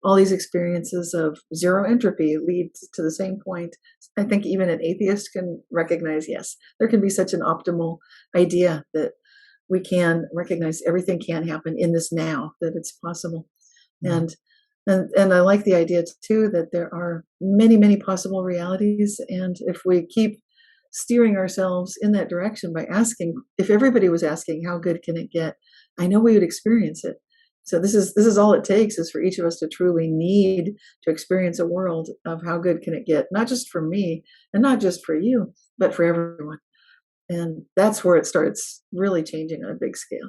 all these experiences of zero entropy lead to the same point. I think even an atheist can recognize, yes, there can be such an optimal idea that we can recognize everything can happen in this now, that it's possible. Mm-hmm. And I like the idea too that there are many, many possible realities. And if we keep steering ourselves in that direction by asking, if everybody was asking, how good can it get? I know we would experience it. So this is all it takes, is for each of us to truly need to experience a world of how good can it get, not just for me and not just for you, but for everyone. And that's where it starts really changing on a big scale.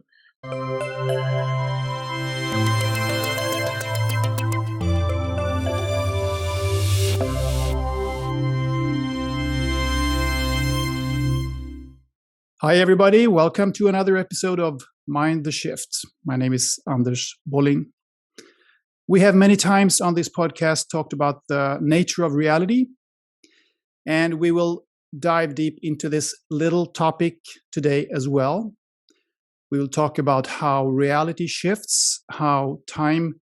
Hi, everybody. Welcome to another episode of Mind the Shift. My name is Anders Bolling. We have many times on this podcast talked about the nature of reality, and we will dive deep into this little topic today as well. We will talk about how reality shifts, how time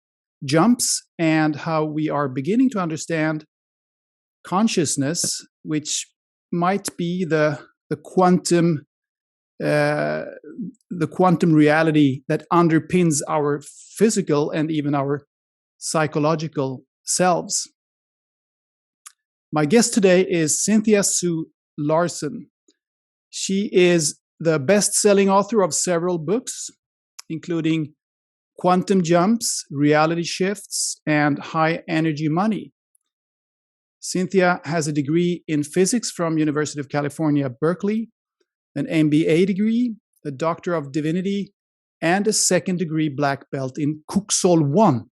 jumps, and how we are beginning to understand consciousness, which might be the quantum reality that underpins our physical and even our psychological selves. My guest today is Cynthia Sue Larson. She is the best-selling author of several books, including Quantum Jumps, Reality Shifts, and High Energy Money. Cynthia has a degree in physics from University of California, Berkeley, an MBA degree, a Doctor of Divinity, and a second-degree black belt in Kuksol 1.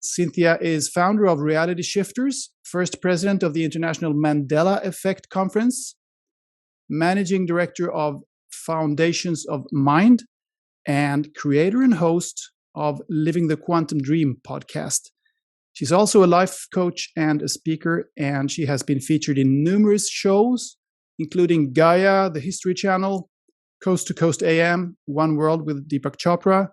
Cynthia is founder of Reality Shifters, first president of the International Mandela Effect Conference, managing director of Foundations of Mind, and creator and host of Living the Quantum Dream podcast. She's also a life coach and a speaker, and she has been featured in numerous shows, including Gaia, the History Channel, Coast to Coast AM, One World with Deepak Chopra,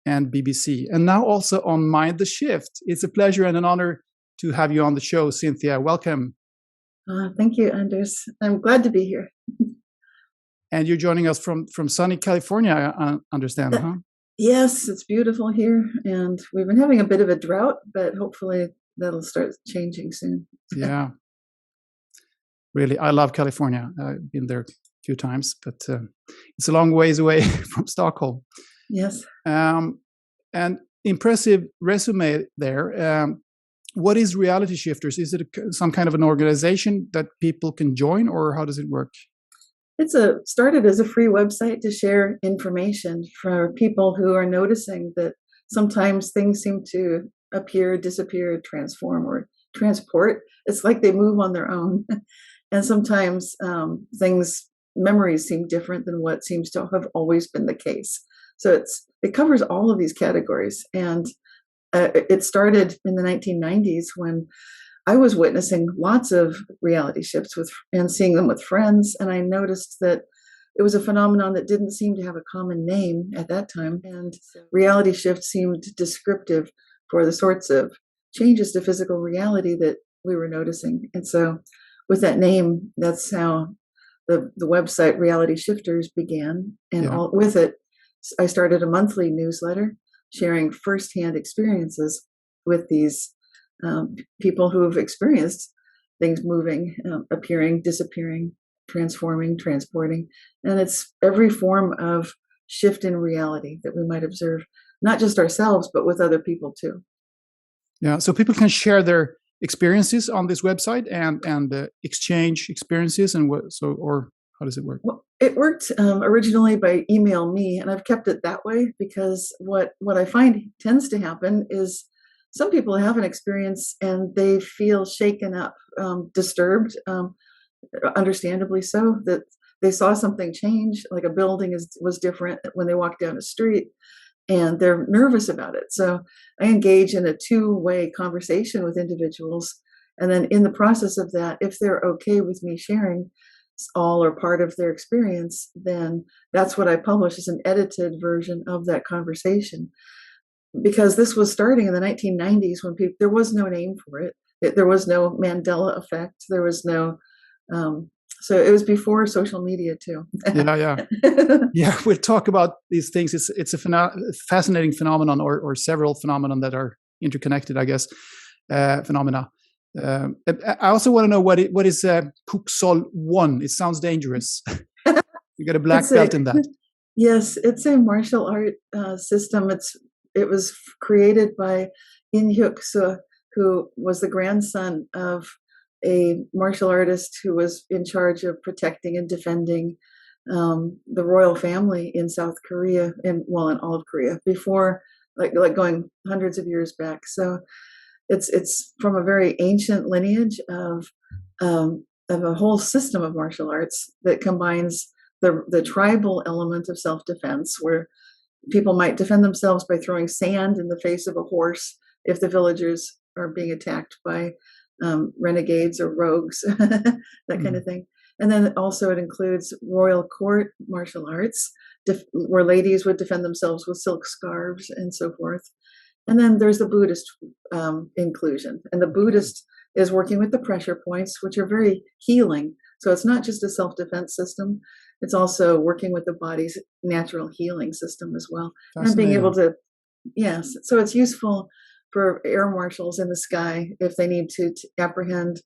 and BBC. And now also on Mind the Shift. It's a pleasure and an honor to have you on the show, Cynthia. Welcome. Thank you, Anders. I'm glad to be here. And you're joining us from sunny California, I understand, huh? Yes, it's beautiful here. And we've been having a bit of a drought, but hopefully that'll start changing soon. Yeah. Really, I love California. I've been there a few times, but it's a long ways away from Stockholm. Yes. And impressive resume there. What is Reality Shifters? Is it some kind of an organization that people can join, or how does it work? It's started as a free website to share information for people who are noticing that sometimes things seem to appear, disappear, transform, or transport. It's like they move on their own. And sometimes memories seem different than what seems to have always been the case. So it covers all of these categories. And it started in the 1990s when I was witnessing lots of reality shifts and seeing them with friends. And I noticed that it was a phenomenon that didn't seem to have a common name at that time. And reality shift seemed descriptive for the sorts of changes to physical reality that we were noticing. And so with that name, that's how the website Reality Shifters began. And with it, I started a monthly newsletter sharing firsthand experiences with these people who have experienced things moving, appearing, disappearing, transforming, transporting. And it's every form of shift in reality that we might observe, not just ourselves, but with other people too. Yeah, so people can share their experiences on this website and exchange experiences, and or how does it work? Well, it worked originally by email me, and I've kept it that way because what I find tends to happen is some people have an experience and they feel shaken up, disturbed, understandably so, that they saw something change, like a building was different when they walked down the street, and they're nervous about it. So I engage in a two-way conversation with individuals. And then in the process of that, if they're okay with me sharing all or part of their experience, then that's what I publish as an edited version of that conversation. because this was starting in the 1990s when there was no name for it. There was no Mandela Effect. There was no, so it was before social media too. Yeah. We'll talk about these things. It's a fascinating phenomenon, or several phenomena that are interconnected, I guess. Phenomena. I also want to know what is Kuksol 1. It sounds dangerous. You got a black belt in that. Yes, it's a martial art system. It was created by In Hyuk Soo, who was the grandson of a martial artist who was in charge of protecting and defending the royal family in South Korea, in all of Korea, before like going hundreds of years back. So it's from a very ancient lineage of a whole system of martial arts that combines the tribal element of self-defense, where people might defend themselves by throwing sand in the face of a horse if the villagers are being attacked by renegades or rogues, that kind of thing. And then also it includes royal court martial arts, where ladies would defend themselves with silk scarves and so forth. And then there's the Buddhist inclusion. And the Buddhist is working with the pressure points, which are very healing. So it's not just a self-defense system. It's also working with the body's natural healing system as well. And being able to, yes. So it's useful for air marshals in the sky if they need to apprehend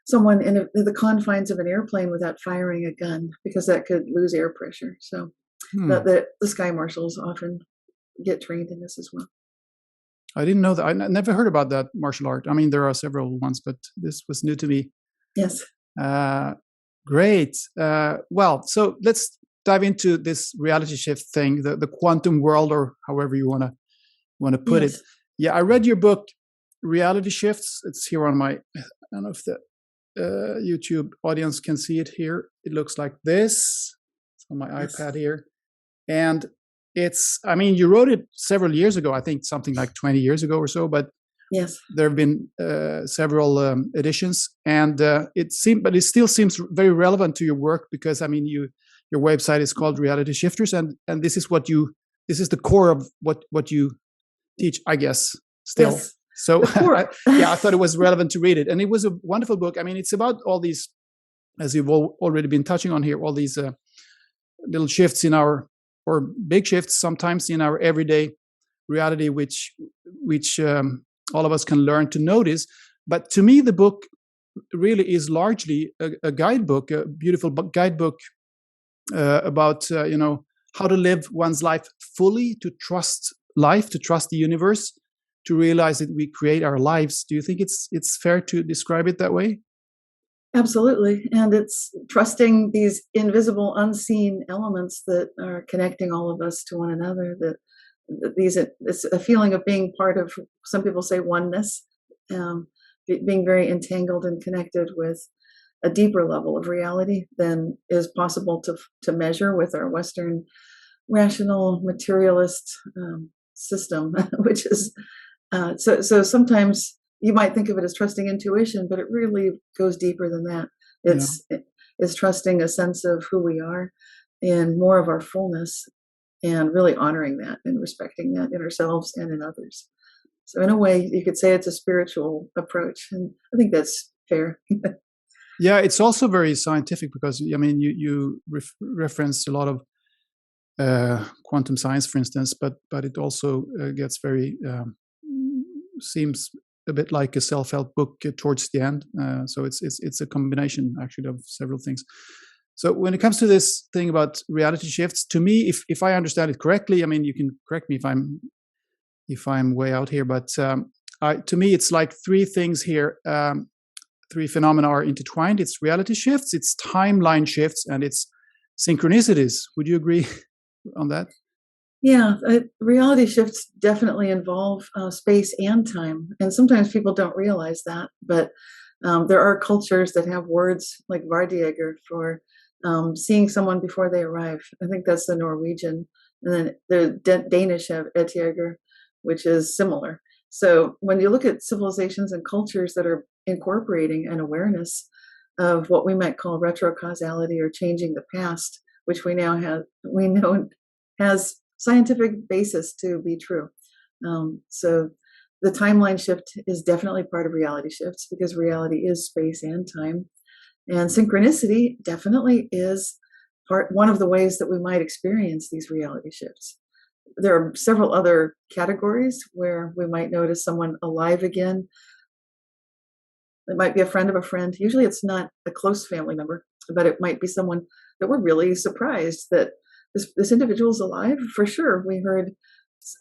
someone in the confines of an airplane without firing a gun, because that could lose air pressure. So the sky marshals often get trained in this as well. I didn't know that. I never heard about that martial art. I mean, there are several ones, but this was new to me. Yes. Great. Well, so let's dive into this reality shift thing, the quantum world, or however you want to put it. Yeah, I read your book, Reality Shifts. It's here on my, I don't know if the YouTube audience can see it here. It looks like this. It's on my iPad here. And I mean, you wrote it several years ago, I think something like 20 years ago or so, but yes, there have been several editions, and it still seems very relevant to your work, because I mean, your website is called Reality Shifters, and this is the core of what you teach, I guess, still. Yes. So I thought it was relevant to read it, and it was a wonderful book. I mean, it's about all these, as you've already been touching on here, all these little shifts or big shifts sometimes in our everyday reality, which all of us can learn to notice. But to me, the book really is largely a guidebook, a beautiful guidebook about how to live one's life fully, to trust life, to trust the universe, to realize that we create our lives. Do you think it's fair to describe it that way? Absolutely. And it's trusting these invisible, unseen elements that are connecting all of us to one another, it's a feeling of being part of, some people say, oneness, being very entangled and connected with a deeper level of reality than is possible to measure with our Western rational materialist system, which is so sometimes you might think of it as trusting intuition, but it really goes deeper than that. It's trusting a sense of who we are and more of our fullness, and really honoring that and respecting that in ourselves and in others. So in a way, you could say it's a spiritual approach, and I think that's fair. Yeah, it's also very scientific, because I mean, you reference a lot of quantum science, for instance, but it also gets very seems a bit like a self-help book towards the end. So it's a combination actually of several things. So when it comes to this thing about reality shifts, to me, if I understand it correctly, I mean, you can correct me if I'm way out here, but to me, it's like three things here. Three phenomena are intertwined. It's reality shifts, it's timeline shifts, and it's synchronicities. Would you agree on that? Yeah, reality shifts definitely involve space and time. And sometimes people don't realize that, but there are cultures that have words like Vardieger for seeing someone before they arrive. I think that's the Norwegian. And then the Danish have Etjeger, which is similar. So when you look at civilizations and cultures that are incorporating an awareness of what we might call retrocausality, or changing the past, which we know has scientific basis to be true. So the timeline shift is definitely part of reality shifts because reality is space and time. And synchronicity definitely is one of the ways that we might experience these reality shifts. There are several other categories where we might notice someone alive again. It might be a friend of a friend. Usually it's not a close family member, but it might be someone that we're really surprised that this individual is alive. For sure, we heard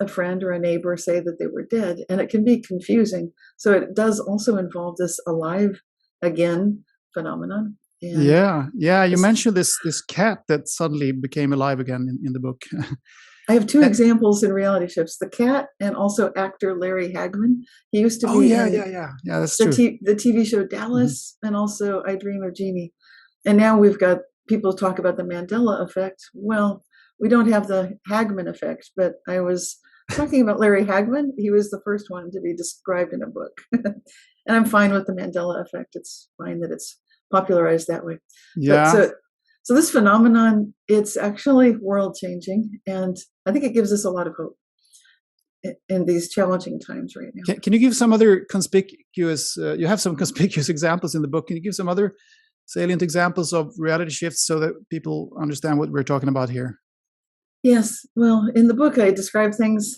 a friend or a neighbor say that they were dead, and it can be confusing. So it does also involve this alive again phenomenon. And yeah. You mentioned this cat that suddenly became alive again in the book. I have two examples in reality shifts: the cat and also actor Larry Hagman. He used to be yeah. That's true. The TV show Dallas, and also I Dream of Jeannie. And now we've got people talk about the Mandela Effect. Well, we don't have the Hagman effect, but I was talking about Larry Hagman. He was the first one to be described in a book. And I'm fine with the Mandela Effect. It's fine that it's popularized that way. Yeah. But so this phenomenon, it's actually world changing, and I think it gives us a lot of hope in these challenging times right now. Can you give some other conspicuous? You have some conspicuous examples in the book. Can you give some other salient examples of reality shifts so that people understand what we're talking about here? Yes. Well, in the book, I describe things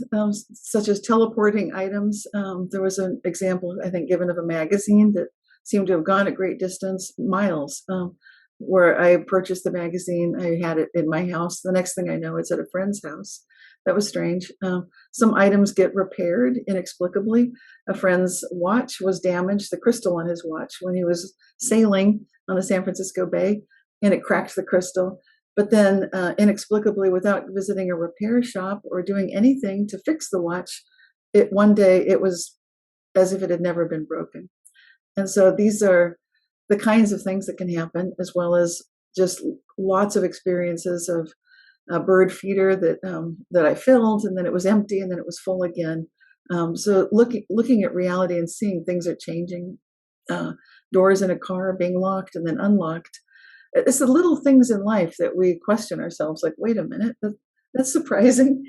such as teleporting items. There was an example, I think, given of a magazine that seemed to have gone a great distance, miles, where I purchased the magazine. I had it in my house. The next thing I know, it's at a friend's house. That was strange. Some items get repaired inexplicably. A friend's watch was damaged, the crystal on his watch, when he was sailing on the San Francisco Bay, and it cracked the crystal. But then inexplicably, without visiting a repair shop or doing anything to fix the watch, one day it was as if it had never been broken. And so these are the kinds of things that can happen, as well as just lots of experiences of a bird feeder that I filled, and then it was empty, and then it was full again. So looking at reality and seeing things are changing, doors in a car being locked and then unlocked. It's the little things in life that we question ourselves, like, wait a minute, that's surprising.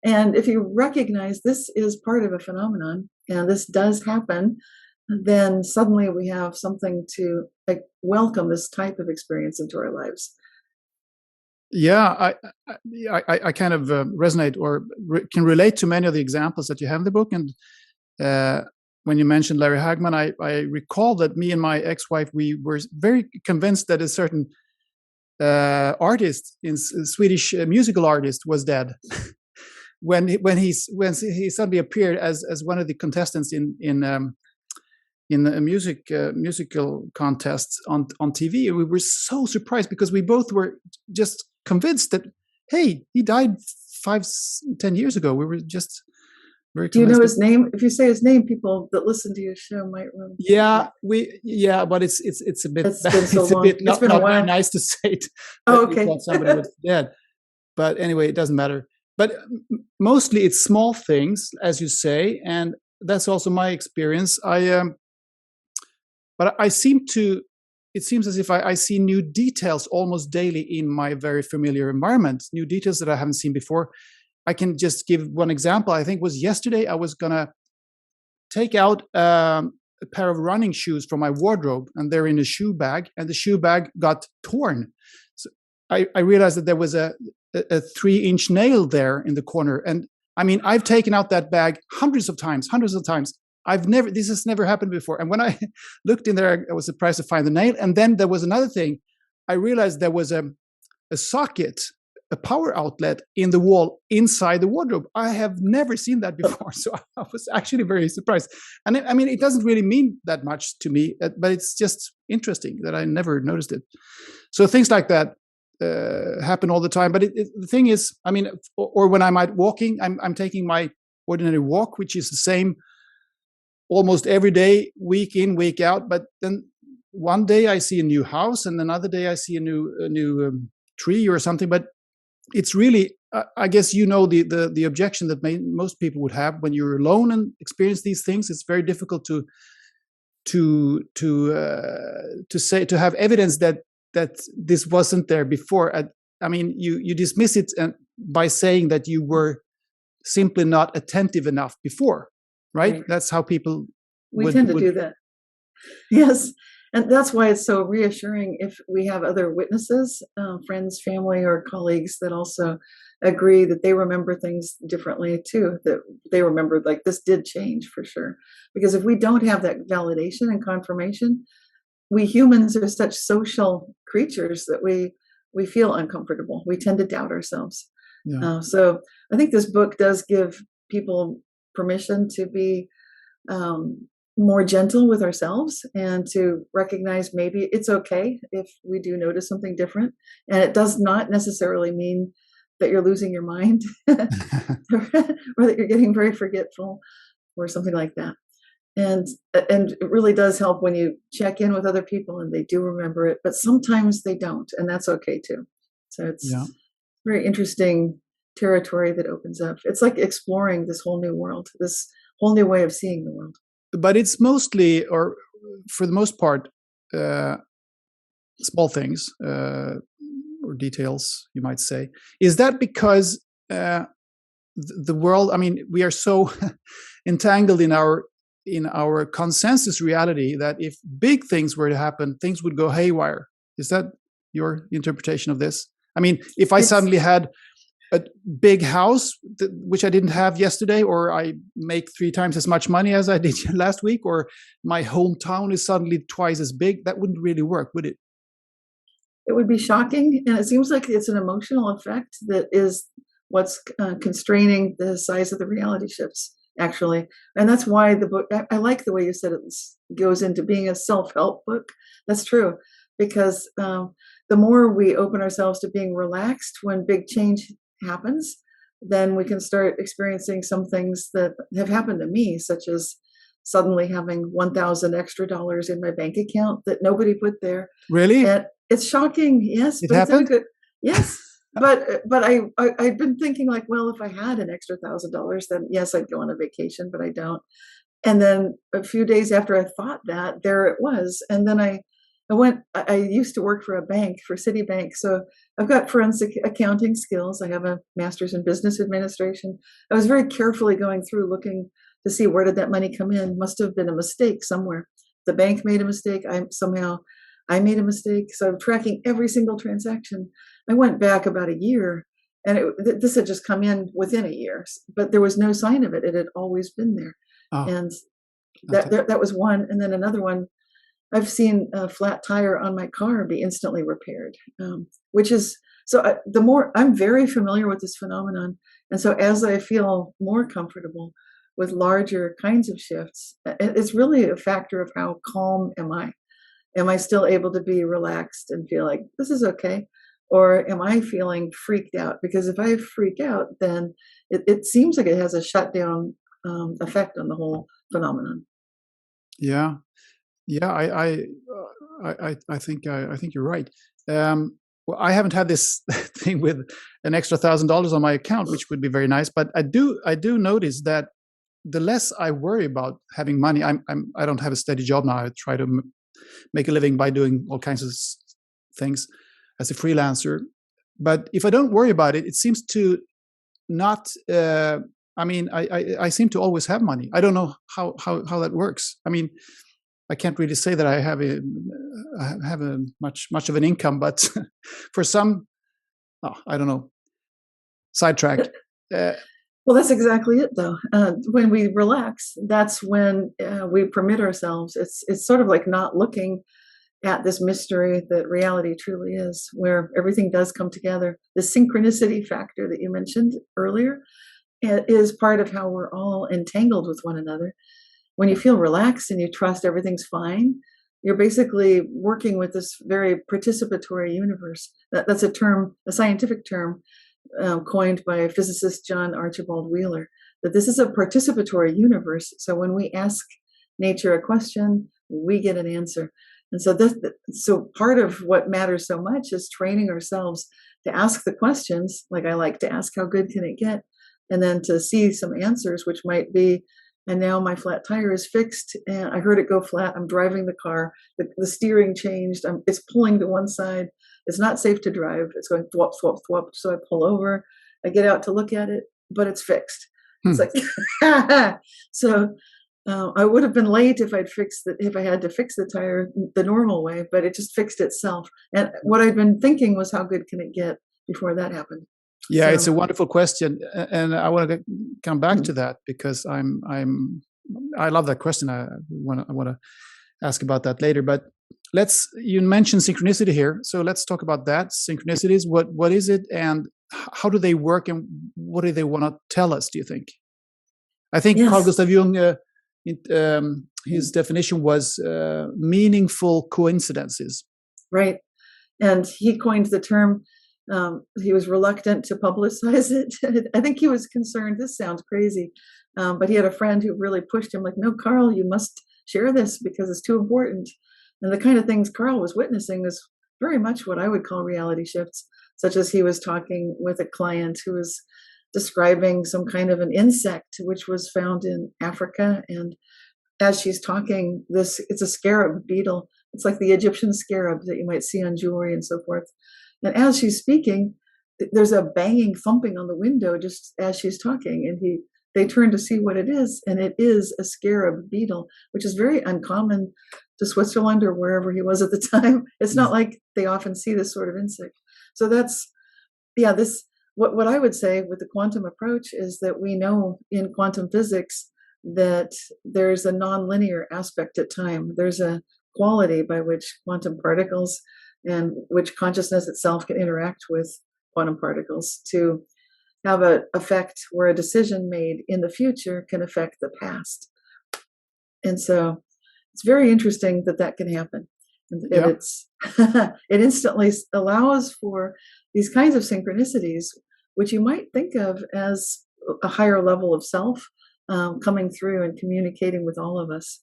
And if you recognize this is part of a phenomenon and this does happen, then suddenly we have something to welcome this type of experience into our lives. Yeah, I kind of resonate or can relate to many of the examples that you have in the book. And when you mentioned Larry Hagman, I recall that me and my ex-wife, we were very convinced that a certain artist, Swedish musical artist, was dead. when he suddenly appeared as one of the contestants in a musical contests on TV, we were so surprised because we both were just convinced that, hey, he died 5-10 years ago. We were just very convinced. Do you know his name? If you say his name, people that listen to your show might remember. Yeah, but it's a bit it's been so long. Not very nice to say it. Oh, okay. Somebody was dead. But anyway, it doesn't matter. But mostly it's small things, as you say, and that's also my experience. But it seems as if I see new details almost daily in my very familiar environment, new details that I haven't seen before. I can just give one example. I think it was yesterday I was going to take out a pair of running shoes from my wardrobe, and they're in a shoe bag, and the shoe bag got torn. So I realized that there was a 3-inch nail there in the corner. And I mean, I've taken out that bag hundreds of times. This has never happened before. And when I looked in there, I was surprised to find the nail. And then there was another thing. I realized there was a socket, a power outlet in the wall inside the wardrobe. I have never seen that before. So I was actually very surprised. And I mean, it doesn't really mean that much to me, but it's just interesting that I never noticed it. So things like that happen all the time. But the thing is, I mean, or when I'm out walking, I'm taking my ordinary walk, which is the same almost every day, week in, week out. But then one day I see a new house, and another day I see a new tree or something. But it's really, I guess you know the objection that most people would have when you're alone and experience these things. It's very difficult to have evidence that this wasn't there before. I mean, you dismiss it by saying that you were simply not attentive enough before, right? Right. That's how people We tend to do that. Yes. And that's why it's so reassuring if we have other witnesses, friends, family, or colleagues that also agree that they remember things differently too, that they remember like this did change for sure. Because if we don't have that validation and confirmation, we humans are such social creatures that we feel uncomfortable. We tend to doubt ourselves. Yeah. So I think this book does give people permission to be more gentle with ourselves and to recognize maybe it's okay if we do notice something different. And it does not necessarily mean that you're losing your mind or that you're getting very forgetful or something like that. And it really does help when you check in with other people and they do remember it, but sometimes they don't, and that's okay too. So it's very interesting territory that opens up. It's like exploring this whole new world, this whole new way of seeing the world. But it's mostly, or for the most part, small things or details, you might say. Is that because the world? I mean, we are so entangled in our consensus reality that if big things were to happen, things would go haywire. Is that your interpretation of this? I mean, if I suddenly had a big house, which I didn't have yesterday, or I make 3 times as much money as I did last week, or my hometown is suddenly twice as big, that wouldn't really work, would it? It would be shocking. And it seems like it's an emotional effect that is what's constraining the size of the reality shifts, actually. And that's why the book, I like the way you said it goes into being a self-help book. That's true. Because the more we open ourselves to being relaxed when big change happens, then we can start experiencing some things that have happened to me, such as suddenly having 1,000 extra dollars in my bank account that nobody put there. Really? And it's shocking, yes. It happened? Yes. But I've been thinking like, well, if I had an extra $1,000, then yes, I'd go on a vacation, but I don't. And then a few days after I thought that, there it was. And then I used to work for a bank, for Citibank. So I've got forensic accounting skills. I have a master's in business administration. I was very carefully going through looking to see where did that money come in. Must have been a mistake somewhere. The bank made a mistake. I made a mistake. So I'm tracking every single transaction. I went back about a year and this had just come in within a year, but there was no sign of it. It had always been there. Oh, and that was one. And then another one, I've seen a flat tire on my car be instantly repaired, which is, the more, I'm very familiar with this phenomenon. And so as I feel more comfortable with larger kinds of shifts, it's really a factor of how calm am I? Am I still able to be relaxed and feel like this is okay? Or am I feeling freaked out? Because if I freak out, then it seems like it has a shutdown effect on the whole phenomenon. Yeah. Yeah, I think you're right. Well, I haven't had this thing with an extra $1,000 on my account, which would be very nice. But I do notice that the less I worry about having money, I don't have a steady job now. I try to make a living by doing all kinds of things as a freelancer. But if I don't worry about it, it seems to not. I mean, I seem to always have money. I don't know how that works. I mean, I can't really say that I have a much of an income, but for some, I don't know, sidetracked. Well, that's exactly it, though. When we relax, that's when we permit ourselves. It's sort of like not looking at this mystery that reality truly is, where everything does come together. The synchronicity factor that you mentioned earlier is part of how we're all entangled with one another. When you feel relaxed and you trust everything's fine, you're basically working with this very participatory universe. That's a term, a scientific term coined by physicist John Archibald Wheeler, that this is a participatory universe. So when we ask nature a question, we get an answer. And so part of what matters so much is training ourselves to ask the questions, like I like to ask, how good can it get? And then to see some answers, which might be, and now my flat tire is fixed and I heard it go flat. I'm driving the car. The steering changed. It's pulling to one side. It's not safe to drive. It's going thwop, thwop, thwop. So I pull over. I get out to look at it, but it's fixed. It's like, so I would have been late if if I had to fix the tire the normal way, but it just fixed itself. And what I'd been thinking was, how good can it get before that happened? Yeah, it's So, a wonderful question, and I want to come back to that because I love that question. I want to ask about that later, but you mentioned synchronicity here, so let's talk about that. Synchronicities, what is it, and how do they work, and what do they want to tell us, do you think? I think Carl yes, Gustav Jung, his definition was meaningful coincidences. right. And he coined the term. He was reluctant to publicize it. I think he was concerned. This sounds crazy, but he had a friend who really pushed him, like, no, Carl, you must share this because it's too important. And the kind of things Carl was witnessing is very much what I would call reality shifts, such as he was talking with a client who was describing some kind of an insect which was found in Africa. And as she's talking, it's a scarab beetle. It's like the Egyptian scarab that you might see on jewelry and so forth. And as she's speaking, there's a banging, thumping on the window just as she's talking. And they turn to see what it is, and it is a scarab beetle, which is very uncommon to Switzerland or wherever he was at the time. It's not like they often see this sort of insect. So what I would say with the quantum approach is that we know in quantum physics that there's a nonlinear aspect to time. There's a quality by which quantum particles and which consciousness itself can interact with quantum particles to have an effect where a decision made in the future can affect the past. And so it's very interesting that can happen. And it instantly allows for these kinds of synchronicities, which you might think of as a higher level of self coming through and communicating with all of us.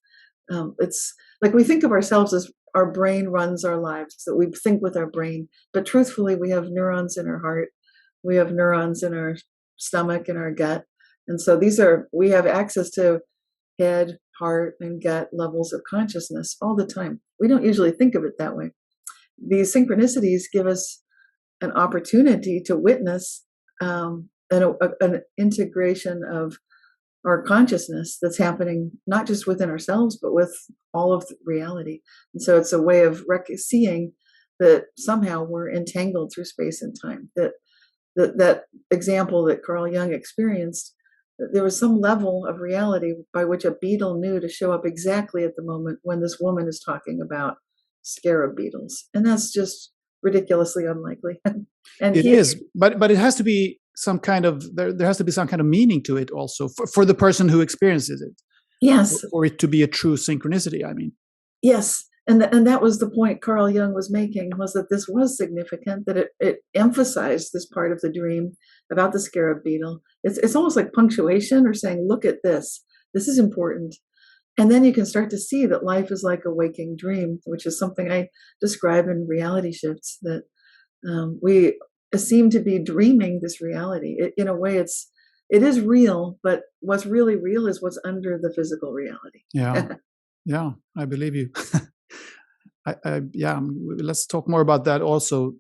It's like we think of ourselves as our brain runs our lives, that we think with our brain. But truthfully, we have neurons in our heart. We have neurons in our stomach and our gut. And so we have access to head, heart, and gut levels of consciousness all the time. We don't usually think of it that way. These synchronicities give us an opportunity to witness an integration of our consciousness that's happening not just within ourselves, but with all of reality. And so it's a way of seeing that somehow we're entangled through space and time. That example that Carl Jung experienced, there was some level of reality by which a beetle knew to show up exactly at the moment when this woman is talking about scarab beetles. And that's just ridiculously unlikely. And it is, but it has to be some kind of there has to be some kind of meaning to it also for the person who experiences it. Yes, for it to be a true synchronicity. I mean, yes, and that was the point Carl Jung was making, was that this was significant, that it emphasized this part of the dream about the scarab beetle. It's almost like punctuation or saying, look at this. This is important. And then you can start to see that life is like a waking dream, which is something I describe in reality shifts, that we seem to be dreaming this reality. In a way, it is real, but what's really real is what's under the physical reality. Yeah, I believe you. Let's talk more about that also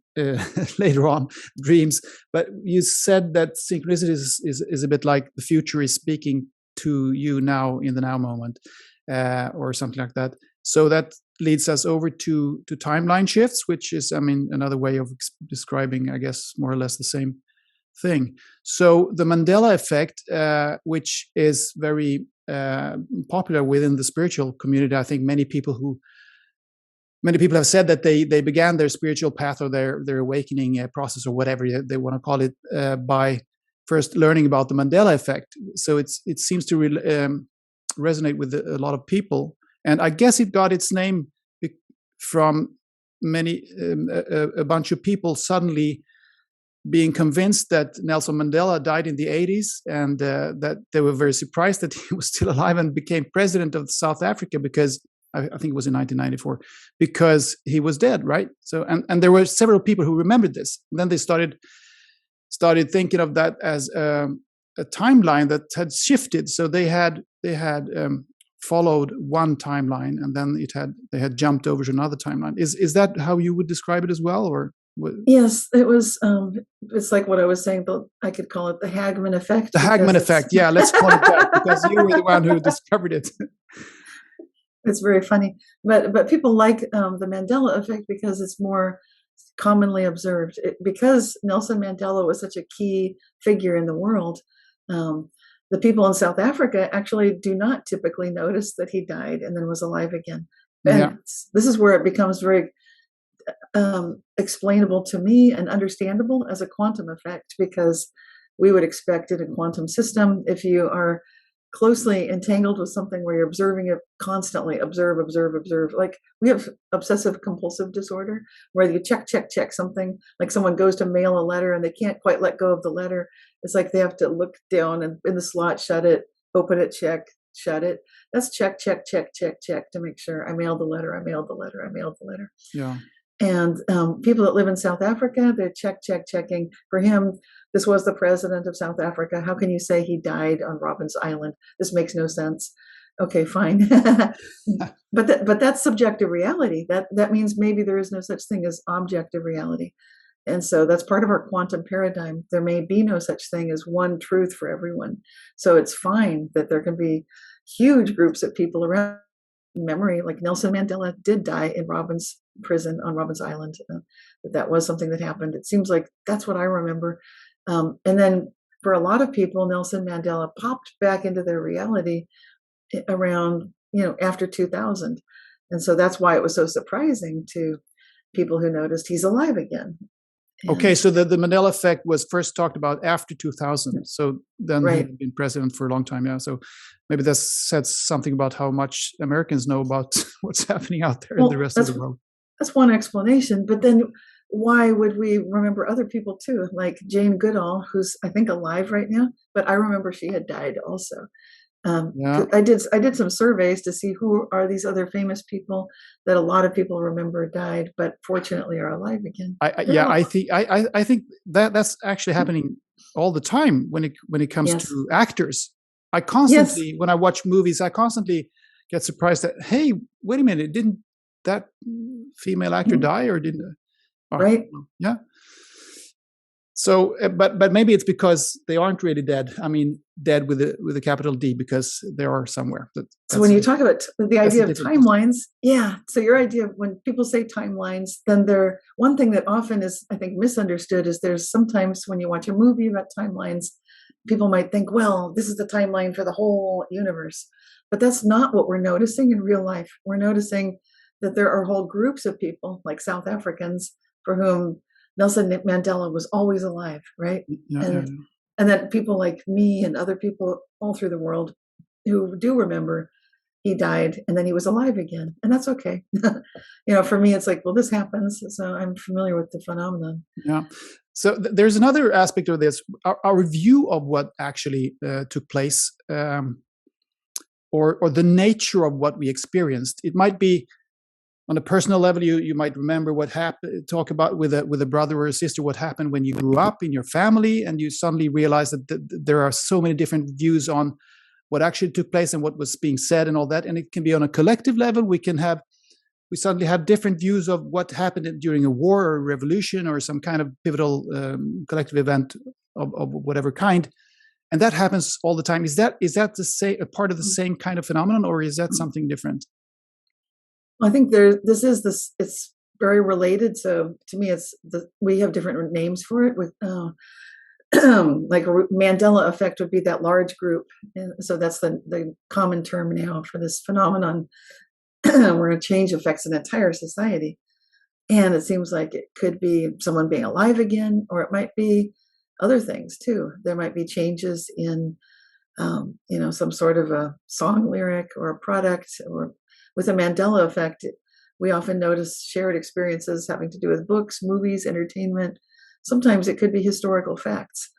later on, dreams. But you said that synchronicity is a bit like the future is speaking to you now in the now moment, or something like that. So that leads us over to timeline shifts, which is, I mean, another way of describing, I guess, more or less the same thing. So the Mandela Effect, which is very popular within the spiritual community. I think many people have said that they began their spiritual path or their awakening process or whatever they want to call it by first learning about the Mandela Effect. So it seems to resonate with a lot of people. And I guess it got its name from a bunch of people suddenly being convinced that Nelson Mandela died in the 80s, and that they were very surprised that he was still alive and became president of South Africa, because I think it was in 1994, because he was dead, right? So and there were several people who remembered this. And then they started thinking of that as a timeline that had shifted. So they had followed one timeline, and then they had jumped over to another timeline. Is that how you would describe it as well, or? Yes, it was. It's like what I was saying. I could call it the Hagman effect. The Hagman effect. Yeah, let's call it that because you were the one who discovered it. It's very funny, but people like the Mandela effect because it's more commonly observed. Because Nelson Mandela was such a key figure in the world. The people in South Africa actually do not typically notice that he died and then was alive again. And Yeah. this is where it becomes very explainable to me and understandable as a quantum effect, because we would expect in a quantum system, if you are closely entangled with something where you're observing it constantly, observe, like we have obsessive compulsive disorder where you check something, like someone goes to mail a letter and they can't quite let go of the letter. It's like they have to look down and in the slot, shut it, open it, check, shut it. That's check to make sure I mailed the letter. Yeah. And people that live in South Africa, they're checking. For him, this was the president of South Africa. How can you say he died on Robben's Island? This makes no sense. Okay, fine. but that's subjective reality. That means maybe there is no such thing as objective reality. And so that's part of our quantum paradigm. There may be no such thing as one truth for everyone. So it's fine that there can be huge groups of people around memory, like Nelson Mandela did die in Robben's prison on Robben's Island. That was something that happened. It seems like that's what I remember. And then for a lot of people, Nelson Mandela popped back into their reality around, after 2000. And so that's why it was so surprising to people who noticed he's alive again. Okay, so the Mandela effect was first talked about after 2000. So then Right. he had been president for a long time. Yeah. So maybe that says something about how much Americans know about what's happening out there in the rest of the world. That's one explanation. But then why would we remember other people too? Like Jane Goodall, who's I think alive right now, but I remember she had died also. I did some surveys to see who are these other famous people that a lot of people remember died, but fortunately are alive again. I think that's actually happening all the time when it comes to actors. I constantly, when I watch movies, I constantly get surprised that, hey, wait a minute, didn't that female actor die or didn't? Right. Yeah. So, but maybe it's because they aren't really dead. I mean, dead with a capital D, because they are somewhere. So when you talk about the idea of timelines, so your idea of when people say timelines, then one thing that often is, I think, misunderstood is there's sometimes when you watch a movie about timelines, people might think, well, this is the timeline for the whole universe. But that's not what we're noticing in real life. We're noticing that there are whole groups of people, like South Africans, for whom Nelson Mandela was always alive, right? And then people like me and other people all through the world who do remember he died and then he was alive again. And that's okay. For me, it's like, well, this happens. So I'm familiar with the phenomenon. Yeah. So there's another aspect of this, our view of what actually took place, or the nature of what we experienced. It might be on a personal level, you might remember what happened, talk about with a brother or a sister, what happened when you grew up in your family, and you suddenly realize that there are so many different views on what actually took place and what was being said and all that. And it can be on a collective level. We suddenly have different views of what happened during a war or a revolution or some kind of pivotal collective event of whatever kind. And that happens all the time. Is that a part of the same kind of phenomenon, or is that something different? I think it's very related. So to me, we have different names for it. With like Mandela Effect would be that large group, and so that's the common term now for this phenomenon, where a change affects an entire society. And it seems like it could be someone being alive again, or it might be other things too. There might be changes in, some sort of a song lyric or a product, or with the Mandela Effect, we often notice shared experiences having to do with books, movies, entertainment. Sometimes it could be historical facts.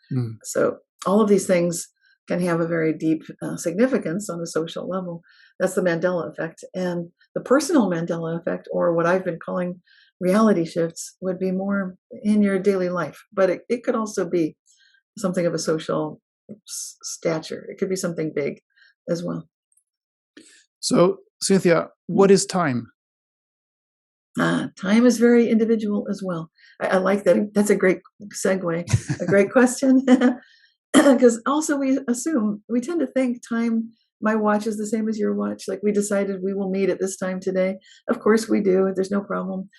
So all of these things can have a very deep significance on a social level. That's the Mandela Effect. And the personal Mandela Effect, or what I've been calling reality shifts, would be more in your daily life. But it could also be something of a social stature. It could be something big as well. So, Cynthia, what is time? Time is very individual as well. I like that. That's a great segue, a great question. Because also we tend to think time, my watch is the same as your watch. Like we decided we will meet at this time today. Of course we do. There's no problem.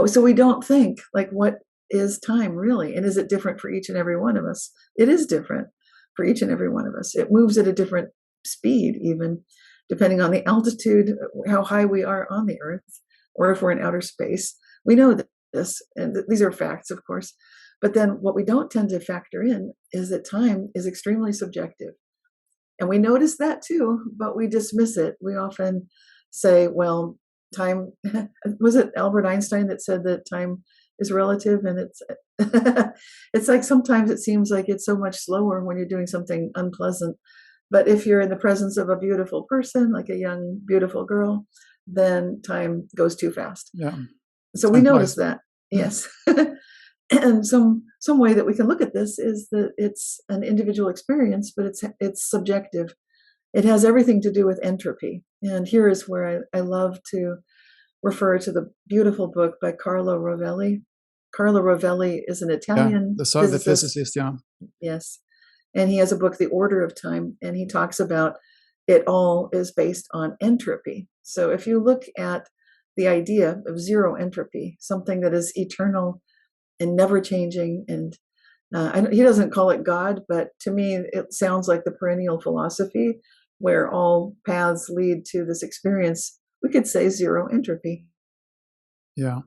So we don't think like what is time really? And is it different for each and every one of us? It is different for each and every one of us. It moves at a different speed, even depending on the altitude, how high we are on the earth, or if we're in outer space. We know this, and these are facts, of course. But then what we don't tend to factor in is that time is extremely subjective. And we notice that too, but we dismiss it. We often say, well, time, was it Albert Einstein that said that time is relative? And it's, it's like sometimes it seems like it's so much slower when you're doing something unpleasant. But if you're in the presence of a beautiful person, like a young, beautiful girl, then time goes too fast. Yeah. So we notice that. Yes. And some way that we can look at this is that it's an individual experience, but it's subjective. It has everything to do with entropy. And here is where I love to refer to the beautiful book by Carlo Rovelli. Carlo Rovelli is an Italian the physicist, yeah. Yes. And he has a book, The Order of Time, and he talks about it all is based on entropy. So if you look at the idea of zero entropy, something that is eternal and never changing, and he doesn't call it God, but to me, it sounds like the perennial philosophy where all paths lead to this experience. We could say zero entropy. Yeah.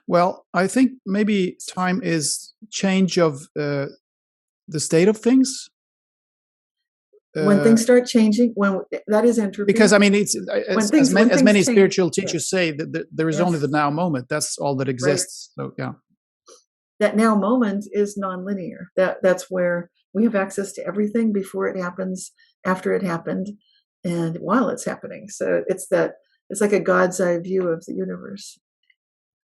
Well, I think maybe time is change of the state of things. When things start changing, when that is entropy. Because I mean, it's as many spiritual teachers say that there is only the now moment. That's all that exists. Right. So yeah. That now moment is nonlinear. That's where we have access to everything before it happens, after it happened, and while it's happening. So it's like a God's eye view of the universe.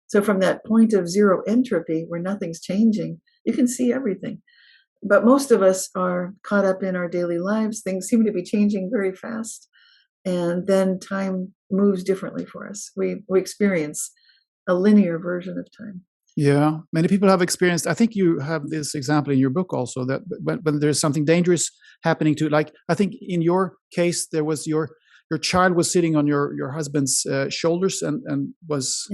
So from that point of zero entropy, where nothing's changing, you can see everything. But most of us are caught up in our daily lives. Things seem to be changing very fast, and then time moves differently for us. We experience a linear version of time. Yeah, many people have experienced. I think you have this example in your book also, that when there's something dangerous happening to, like I think in your case there was your child was sitting on your husband's shoulders and was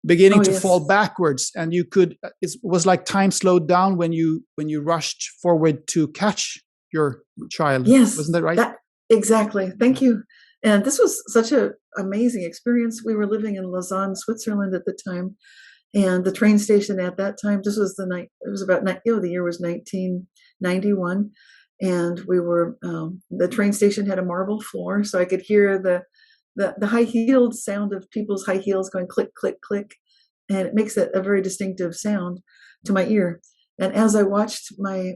beginning to fall backwards, and you could, it was like time slowed down when you rushed forward to catch your child. Yes, wasn't that right? Exactly. Thank you. And this was such an amazing experience. We were living in Lausanne, Switzerland at the time. And the train station at that time, this was the year was 1991. And we were, the train station had a marble floor, so I could hear the high-heeled sound of people's high heels going click, click, click. And it makes it a very distinctive sound to my ear. And as I watched, my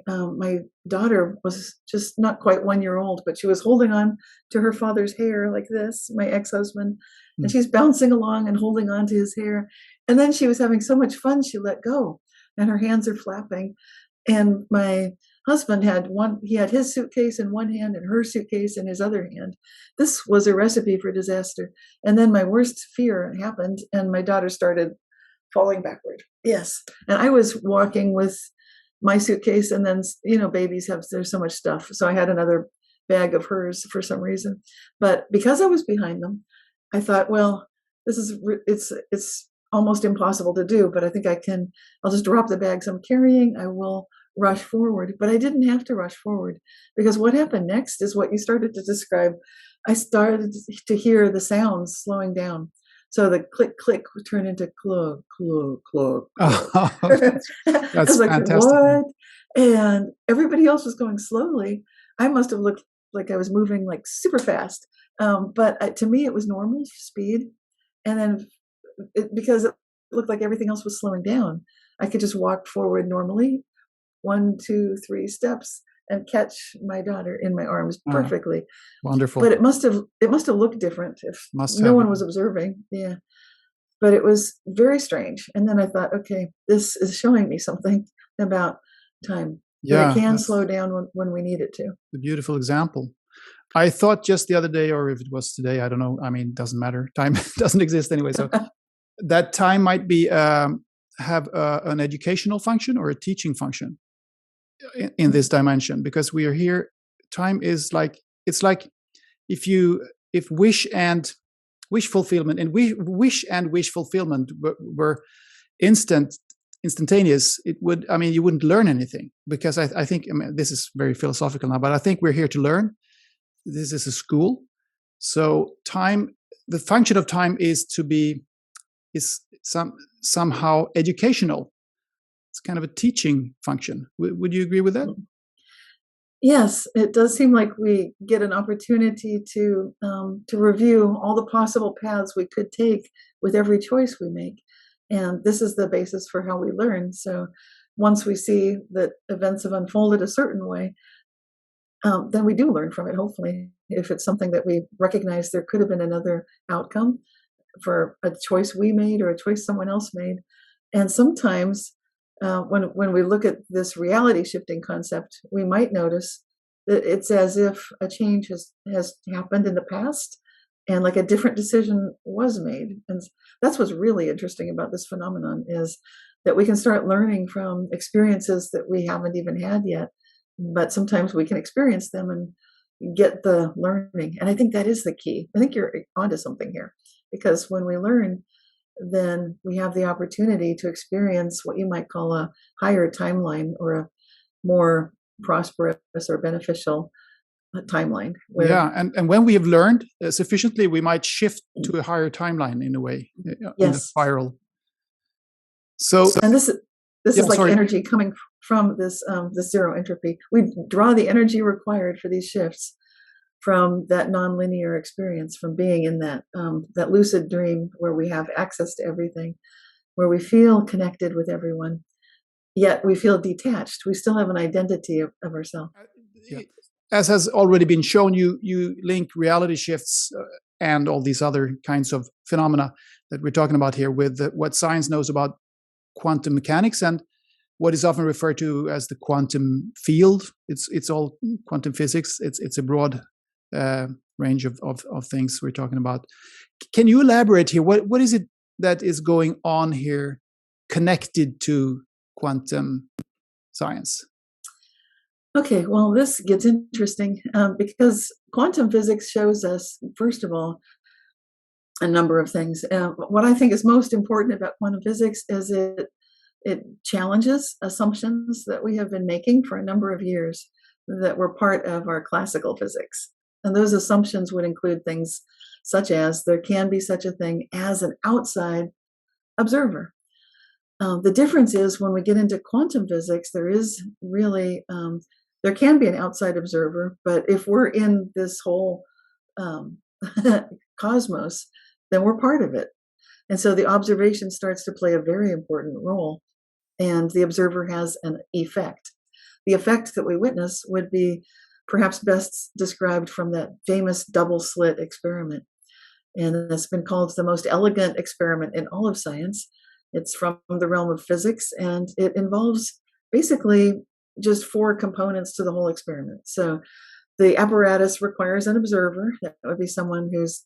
daughter was just not quite 1 year old, but she was holding on to her father's hair like this, my ex-husband, and she's bouncing along and holding on to his hair. And then she was having so much fun, she let go, and her hands are flapping. And my husband had his suitcase in one hand and her suitcase in his other hand. This was a recipe for disaster. And then my worst fear happened, and my daughter started falling backward. Yes. And I was walking with my suitcase, and then, babies there's so much stuff. So I had another bag of hers for some reason. But because I was behind them, I thought, well, it's almost impossible to do, but I think I'll just drop the bags I'm carrying. I will rush forward. But I didn't have to rush forward, because what happened next is what you started to describe. I started to hear the sounds slowing down. So the click, click would turn into cluck, cluck, cluck. Oh, that's I was like, fantastic. what? And everybody else was going slowly. I must have looked like I was moving like super fast. But to me, it was normal speed. And then because it looked like everything else was slowing down, I could just walk forward normally, 1, 2, 3 steps, and catch my daughter in my arms perfectly. Wonderful. But it must have looked different if no one was observing. Yeah. But it was very strange. And then I thought, okay, this is showing me something about time. Yeah, it can slow down when we need it to. A beautiful example. I thought just the other day, or if it was today, I don't know. I mean, it doesn't matter. Time doesn't exist anyway. So that time might be have an educational function or a teaching function in this dimension, because we are here. Time is like, it's like if wish and wish fulfillment and wish fulfillment were instantaneous, it would, I mean, you wouldn't learn anything, because I think, I mean, this is very philosophical now, but I think we're here to learn. This is a school. So time, the function of time is somehow educational. It's kind of a teaching function. Would you agree with that? Yes, it does seem like we get an opportunity to review all the possible paths we could take with every choice we make. And this is the basis for how we learn. So once we see that events have unfolded a certain way, then we do learn from it, hopefully. If it's something that we recognize there could have been another outcome for a choice we made or a choice someone else made. And sometimes when we look at this reality shifting concept, we might notice that it's as if a change has happened in the past and like a different decision was made. And that's what's really interesting about this phenomenon, is that we can start learning from experiences that we haven't even had yet, but sometimes we can experience them and get the learning. And I think that is the key. I think you're onto something here, because when we learn, then we have the opportunity to experience what you might call a higher timeline, or a more prosperous or beneficial timeline. Yeah, and when we have learned sufficiently, we might shift to a higher timeline in a way, in a spiral. So, and this is like energy coming from this zero entropy. We draw the energy required for these shifts from that nonlinear experience, from being in that lucid dream where we have access to everything, where we feel connected with everyone, yet we feel detached. We still have an identity of ourselves. Yeah. As has already been shown, you link reality shifts and all these other kinds of phenomena that we're talking about here with what science knows about quantum mechanics and what is often referred to as the quantum field. It's all quantum physics. It's a broad range of things we're talking about. Can you elaborate here? What is it that is going on here connected to quantum science? Okay, well, this gets interesting because quantum physics shows us, first of all, a number of things. What I think is most important about quantum physics is it challenges assumptions that we have been making for a number of years that were part of our classical physics. And those assumptions would include things such as there can be such a thing as an outside observer. The difference is when we get into quantum physics, there is really there can be an outside observer, but if we're in this whole cosmos, then we're part of it. And so the observation starts to play a very important role, and the observer has an effect. The effect that we witness would be perhaps best described from that famous double slit experiment. And it's been called the most elegant experiment in all of science. It's from the realm of physics, and it involves basically just 4 components to the whole experiment. So the apparatus requires an observer. That would be someone who's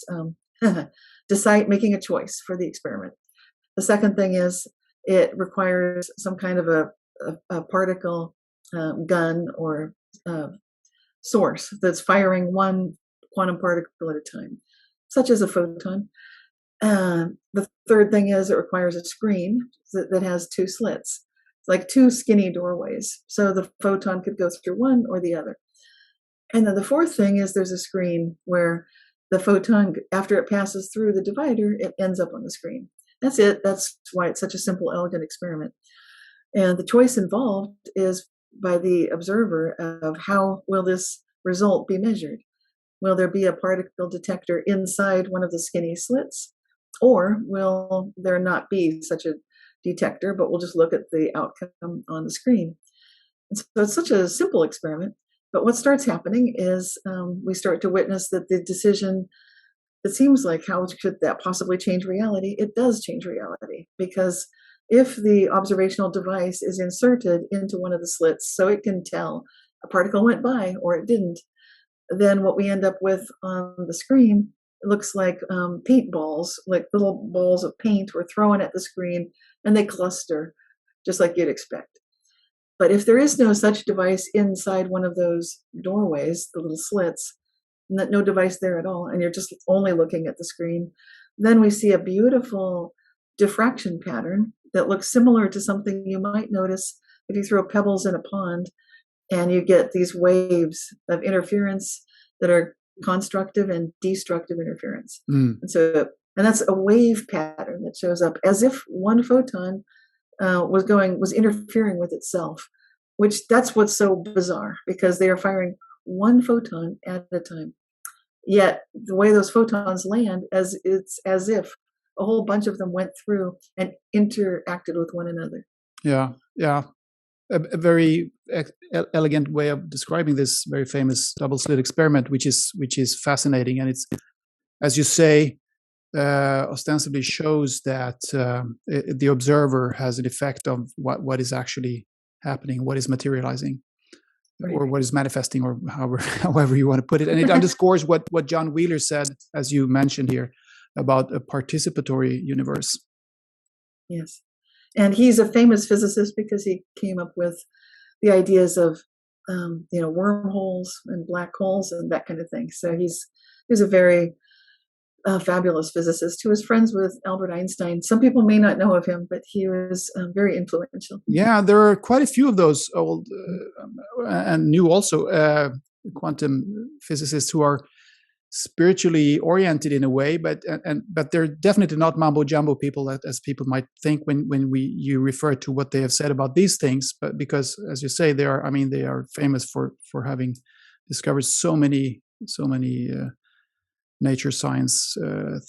making a choice for the experiment. The second thing is it requires some kind of a particle gun or source that's firing one quantum particle at a time, such as a photon. The third thing is it requires a screen that has 2 slits, like 2 skinny doorways. So the photon could go through one or the other. And then the fourth thing is there's a screen where the photon, after it passes through the divider, it ends up on the screen. That's it. That's why it's such a simple, elegant experiment. And the choice involved is by the observer of how will this result be measured. Will there be a particle detector inside one of the skinny slits? Or will there not be such a detector, but we'll just look at the outcome on the screen? And so it's such a simple experiment. But what starts happening is we start to witness that the decision, it seems like, how could that possibly change reality? It does change reality, because if the observational device is inserted into one of the slits so it can tell a particle went by or it didn't, then what we end up with on the screen looks like paint balls, like little balls of paint were thrown at the screen, and they cluster, just like you'd expect. But if there is no such device inside one of those doorways, the little slits, no device there at all, and you're just only looking at the screen, then we see a beautiful diffraction pattern that looks similar to something you might notice if you throw pebbles in a pond and you get these waves of interference that are constructive and destructive interference. And that's a wave pattern that shows up as if one photon was interfering with itself, which that's what's so bizarre, because they are firing one photon at a time. Yet the way those photons land, it's as if a whole bunch of them went through and interacted with one another. Yeah. A very elegant way of describing this very famous double slit experiment, which is fascinating, and it's, as you say, ostensibly shows that the observer has an effect of what is actually happening, what is materializing, right, or what is manifesting, or however you want to put it. And it underscores what John Wheeler said, as you mentioned here, about a participatory universe. Yes. And he's a famous physicist because he came up with the ideas of, wormholes and black holes and that kind of thing. So he's a very fabulous physicist who was friends with Albert Einstein. Some people may not know of him, but he was very influential. Yeah, there are quite a few of those old and new also quantum physicists who are spiritually oriented in a way, but they're definitely not mambo jumbo people, as people might think when you refer to what they have said about these things. But because, as you say, they are famous for having discovered so many nature science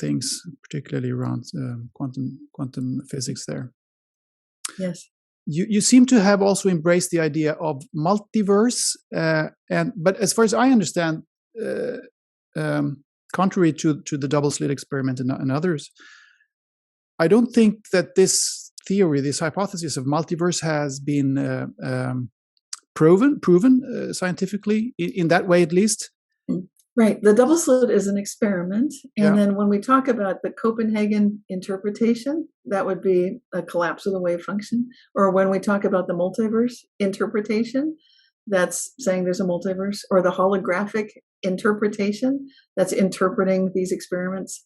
things, particularly around quantum physics. There, yes. You seem to have also embraced the idea of multiverse, but as far as I understand. Contrary to the double slit experiment and others, I don't think that this theory, this hypothesis of multiverse, has been proven scientifically in that way, at least. Right. The double slit is an experiment, and then when we talk about the Copenhagen interpretation, that would be a collapse of the wave function. Or when we talk about the multiverse interpretation, that's saying there's a multiverse, or the holographic interpretation that's interpreting these experiments.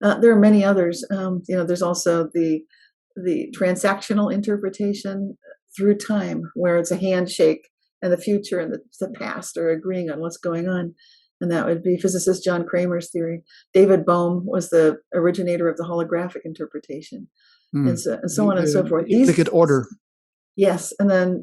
There are many others. There's also the transactional interpretation through time, where it's a handshake and the future and the past are agreeing on what's going on. And that would be physicist John Kramer's theory. David Bohm was the originator of the holographic interpretation, and so on and so forth. Implicate order. Yes, and then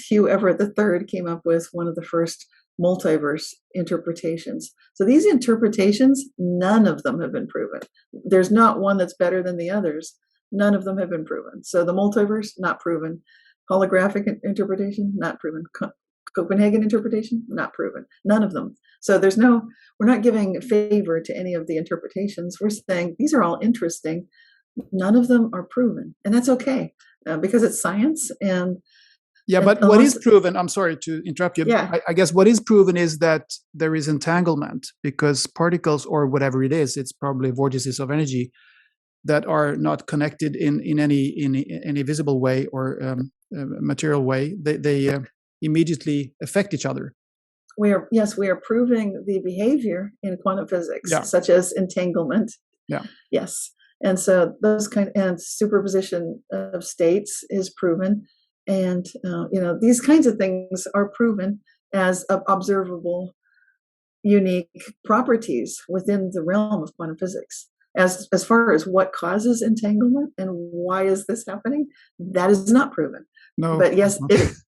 Hugh Everett III came up with one of the first multiverse interpretations. So these interpretations, none of them have been proven. There's not one that's better than the others. None of them have been proven. So the multiverse, not proven. Holographic interpretation, not proven. Copenhagen interpretation, not proven. None of them. So we're not giving favor to any of the interpretations. We're saying these are all interesting. None of them are proven. And that's okay, because it's science. But what is proven, I'm sorry to interrupt you. Yeah. I guess what is proven is that there is entanglement, because particles, or whatever it is, it's probably vortices of energy that are not connected in any visible way or material way. They immediately affect each other. We are proving the behavior in quantum physics, such as entanglement. Yeah. Yes. And so and superposition of states is proven. And, these kinds of things are proven as observable, unique properties within the realm of quantum physics. As far as what causes entanglement and why is this happening, that is not proven. No. But yes, it is.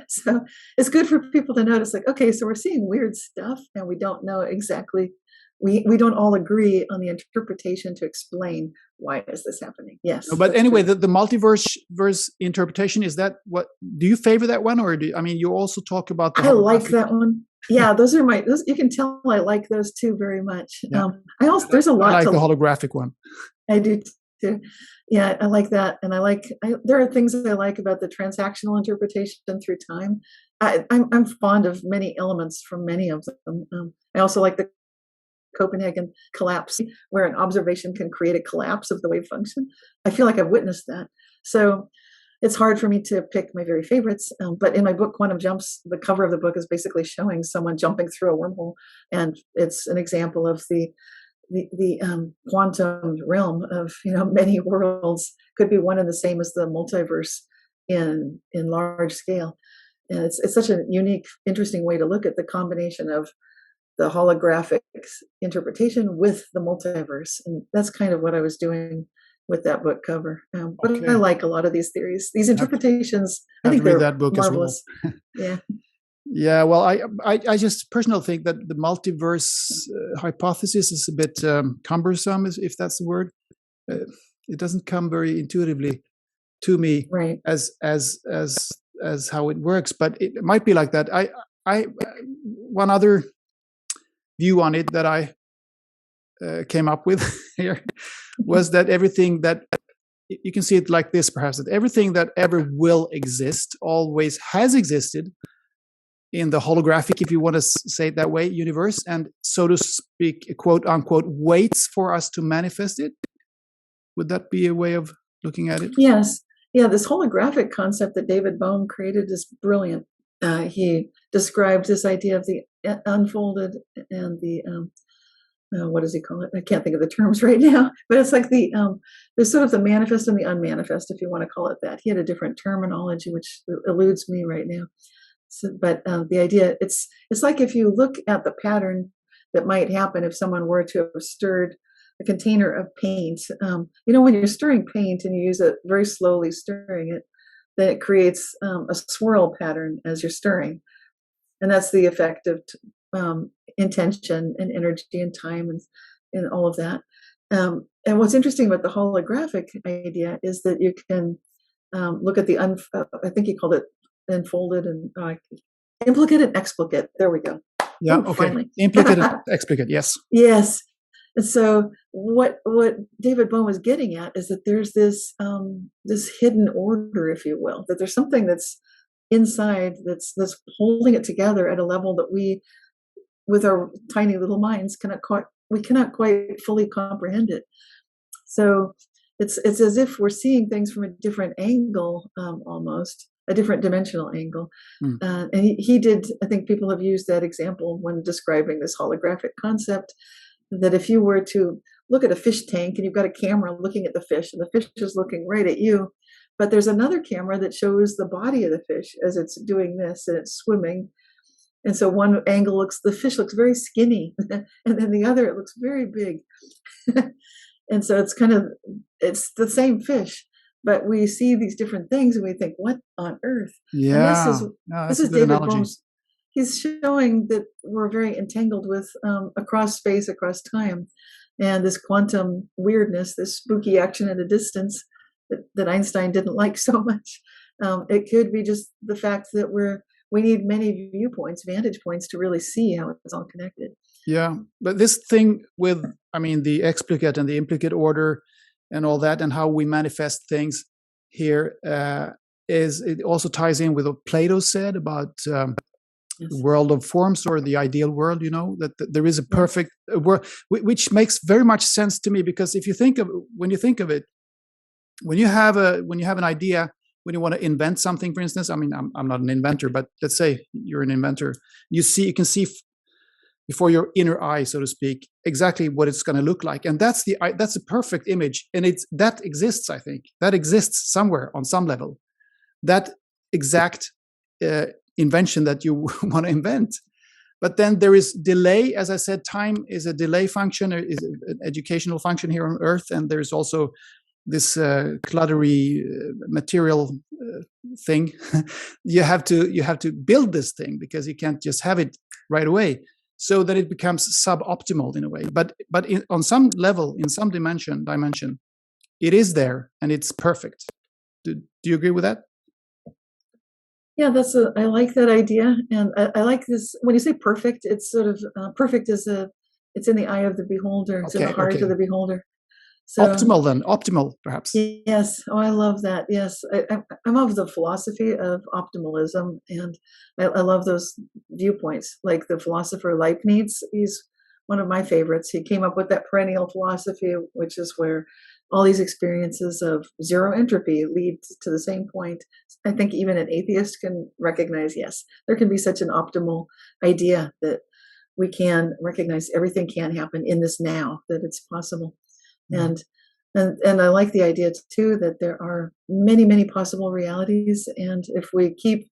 So it's good for people to notice, like, okay, so we're seeing weird stuff and we don't know exactly, we don't all agree on the interpretation to explain why is this happening. Yes. No, but anyway, the multiverse interpretation, is that what, do you favor that one, or you also talk about the I like that one. Yeah, those you can tell I like those two very much. Yeah. There's a lot. I like the holographic one. I do too. Yeah, I like that. And there are things that I like about the transactional interpretation through time. I'm fond of many elements from many of them. I also like the Copenhagen collapse, where an observation can create a collapse of the wave function. I feel like I've witnessed that. So it's hard for me to pick my very favorites. But in my book, Quantum Jumps, the cover of the book is basically showing someone jumping through a wormhole. And it's an example of the quantum realm of, many worlds could be one and the same as the multiverse in large scale. And it's such a unique, interesting way to look at the combination of the holographic interpretation with the multiverse. And that's kind of what I was doing with that book cover. But Okay. I like a lot of these theories, these interpretations. I Have think to read they're that book marvelous. as well. Yeah. Yeah, well, I just personally think that the multiverse hypothesis is a bit cumbersome, if that's the word. It doesn't come very intuitively to me, right, as how it works, but it might be like that. I one other view on it that I came up with here was that everything that you can see it like this, perhaps, that everything that ever will exist always has existed in the holographic, if you want to say it that way, universe, and so to speak, quote unquote, waits for us to manifest it. Would that be a way of looking at it? Yes. Yeah, this holographic concept that David Bohm created is brilliant. He described this idea of the unfolded and the what does he call it? I can't think of the terms right now, but it's like there's sort of the manifest and the unmanifest, if you want to call it that. He had a different terminology, which eludes me right now. So, but the idea, it's like if you look at the pattern that might happen if someone were to have stirred a container of paint. When you're stirring paint and you use it very slowly stirring it, then it creates a swirl pattern as you're stirring. And that's the effect of intention and energy and time and all of that. And what's interesting about the holographic idea is that you can look at I think he called it unfolded and implicate and explicate. There we go. Yeah. Okay. Finally. Implicate and explicate. Yes. Yes. And so what David Bohm was getting at is that there's this hidden order, if you will, that there's something that's inside that's holding it together at a level that we, with our tiny little minds, cannot quite fully comprehend it. So it's as if we're seeing things from a different angle, almost a different dimensional angle. And he did. I think people have used that example when describing this holographic concept. That if you were to look at a fish tank and you've got a camera looking at the fish and the fish is looking right at you, but there's another camera that shows the body of the fish as it's doing this and it's swimming. And so one angle the fish looks very skinny, and then the other, it looks very big. And so it's the same fish, but we see these different things and we think, what on earth? Yeah. And this is David Bohm's. He's showing that we're very entangled with across space, across time, and this quantum weirdness, this spooky action at a distance that Einstein didn't like so much. It could be just the fact that we need many viewpoints, vantage points to really see how it's all connected. Yeah, but this thing with, the explicate and the implicate order and all that, and how we manifest things here, it also ties in with what Plato said about the world of forms, or the ideal world, that there is a perfect world, which makes very much sense to me, because when you think of it, when you have an idea, when you want to invent something, for instance, I'm not an inventor, but let's say you're an inventor, you can see before your inner eye, so to speak, exactly what it's going to look like, and that's a perfect image, and that exists. I think that exists somewhere on some level, that exact invention that you want to invent. But then there is delay. As I said, time is a delay function, is an educational function here on Earth, and there's also this cluttery material thing. you have to build this thing, because you can't just have it right away, so that it becomes suboptimal in a way. But on some level, in some dimension, it is there and it's perfect. Do you agree with that? Yeah, I like that idea, and I like this. When you say perfect, it's sort of perfect it's in the eye of the beholder. It's in the heart of the beholder. So, optimal perhaps. Yes. Oh, I love that. Yes, I'm of the philosophy of optimalism, and I love those viewpoints. Like the philosopher Leibniz, he's one of my favorites. He came up with that perennial philosophy, which is where all these experiences of zero entropy lead to the same point. I think even an atheist can recognize, yes, there can be such an optimal idea that we can recognize everything can happen in this now, that it's possible. And I like the idea too that there are many, many possible realities. And if we keep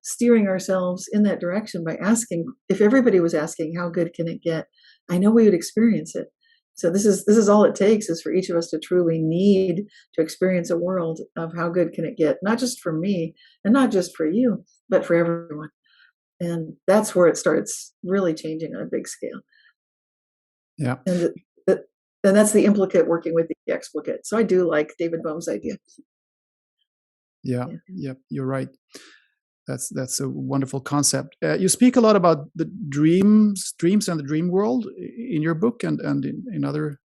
steering ourselves in that direction by asking, if everybody was asking, how good can it get? I know we would experience it. So this is all it takes, is for each of us to truly need to experience a world of how good can it get, not just for me and not just for you, but for everyone. And that's where it starts really changing on a big scale. Yeah. And that's the implicate working with the explicate. So I do like David Bohm's idea. Yeah, you're right. That's a wonderful concept. You speak a lot about the dreams and the dream world in your book and in other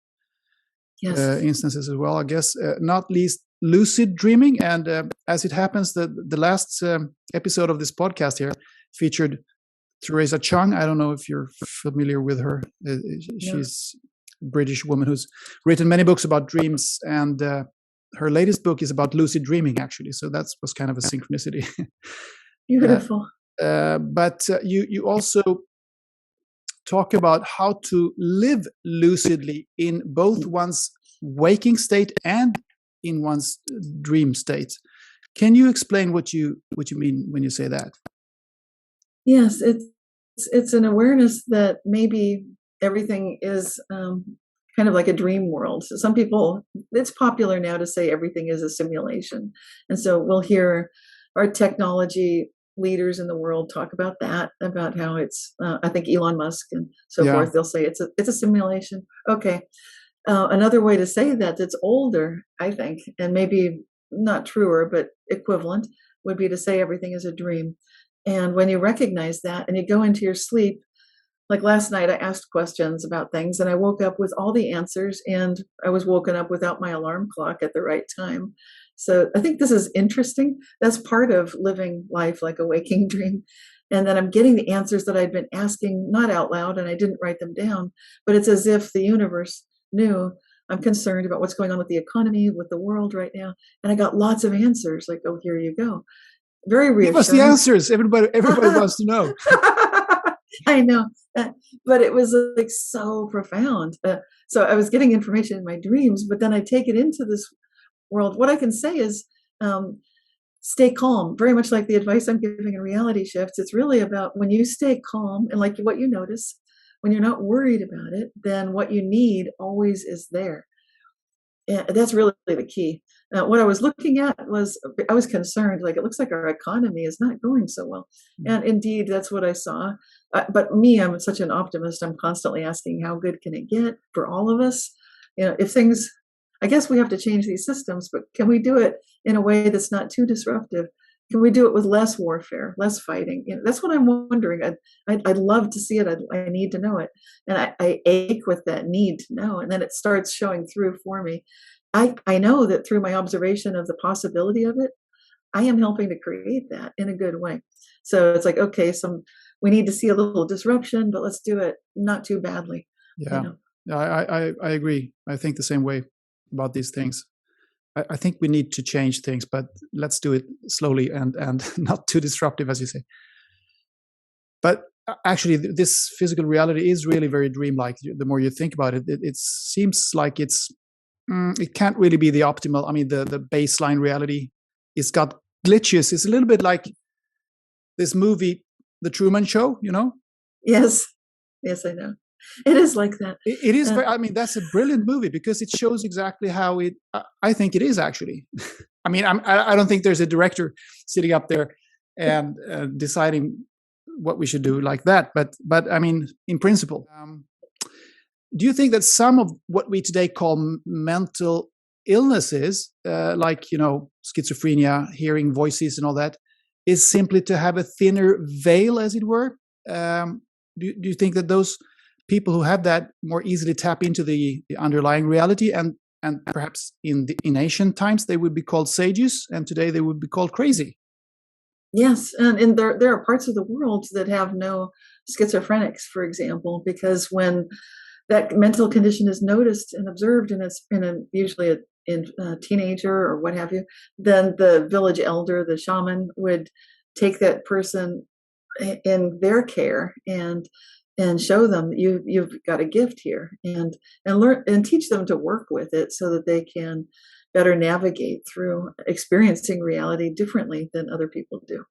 instances as well, I guess, not least lucid dreaming. And as it happens, the last episode of this podcast here featured Teresa Chung. I don't know if you're familiar with her. She's a British woman who's written many books about dreams, and her latest book is about lucid dreaming, actually. So that was kind of a synchronicity. Beautiful. But you also talk about how to live lucidly in both one's waking state and in one's dream state. Can you explain what you mean when you say that? Yes, it's an awareness that maybe everything is kind of like a dream world. So some people, it's popular now to say everything is a simulation. And so we'll hear our technology leaders in the world talk about that, about how it's, I think Elon Musk and so forth, they'll say it's a simulation. Okay. Another way to say that that's older, I think, and maybe not truer, but equivalent, would be to say everything is a dream. And when you recognize that and you go into your sleep, like last night, I asked questions about things and I woke up with all the answers, and I was woken up without my alarm clock at the right time. So I think this is interesting. That's part of living life like a waking dream. And then I'm getting the answers that I'd been asking, not out loud, and I didn't write them down, but it's as if the universe knew I'm concerned about what's going on with the economy, with the world right now. And I got lots of answers like, oh, here you go. Very reassuring. Give us the answers. Everybody wants to know. I know, but it was like so profound. So I was getting information in my dreams, but then I take it into this world. What I can say is stay calm, very much like the advice I'm giving in Reality Shifts. It's really about when you stay calm and like what you notice, when you're not worried about it, then what you need always is there. And that's really the key. What I was looking at was, I was concerned, like, it looks like our economy is not going so well. And indeed, that's what I saw. But me, I'm such an optimist. I'm constantly asking, how good can it get for all of us? You know, if things, I guess we have to change these systems, but can we do it in a way that's not too disruptive? Can we do it with less warfare, less fighting? You know, that's what I'm wondering. I'd love to see it. I need to know it. And I ache with that need to know. And then it starts showing through for me. I know that through my observation of the possibility of it, I am helping to create that in a good way. So it's like, okay, we need to see a little disruption, but let's do it not too badly. Yeah, you know? I agree. I think the same way about these things. I think we need to change things, but let's do it slowly and not too disruptive, as you say. But actually, this physical reality is really very dreamlike. The more you think about it, it seems like it can't really be the optimal. I mean, the baseline reality, it's got glitches. It's a little bit like this movie, The Truman Show, you know? Yes, I know. It is like that. It is very, I mean, that's a brilliant movie because it shows exactly how I think it is actually. I mean, I don't think there's a director sitting up there and deciding what we should do like that. But I mean, in principle, do you think that some of what we today call mental illnesses, like, you know, schizophrenia, hearing voices and all that, is simply to have a thinner veil, as it were? Do you think that those people who have that more easily tap into the underlying reality, and perhaps in ancient times they would be called sages, and today they would be called crazy? Yes, and there are parts of the world that have no schizophrenics, for example, because when that mental condition is noticed and observed, and it's usually in a teenager or what have you, then the village elder, the shaman, would take that person in their care and show them you've got a gift here, and learn and teach them to work with it so that they can better navigate through experiencing reality differently than other people do.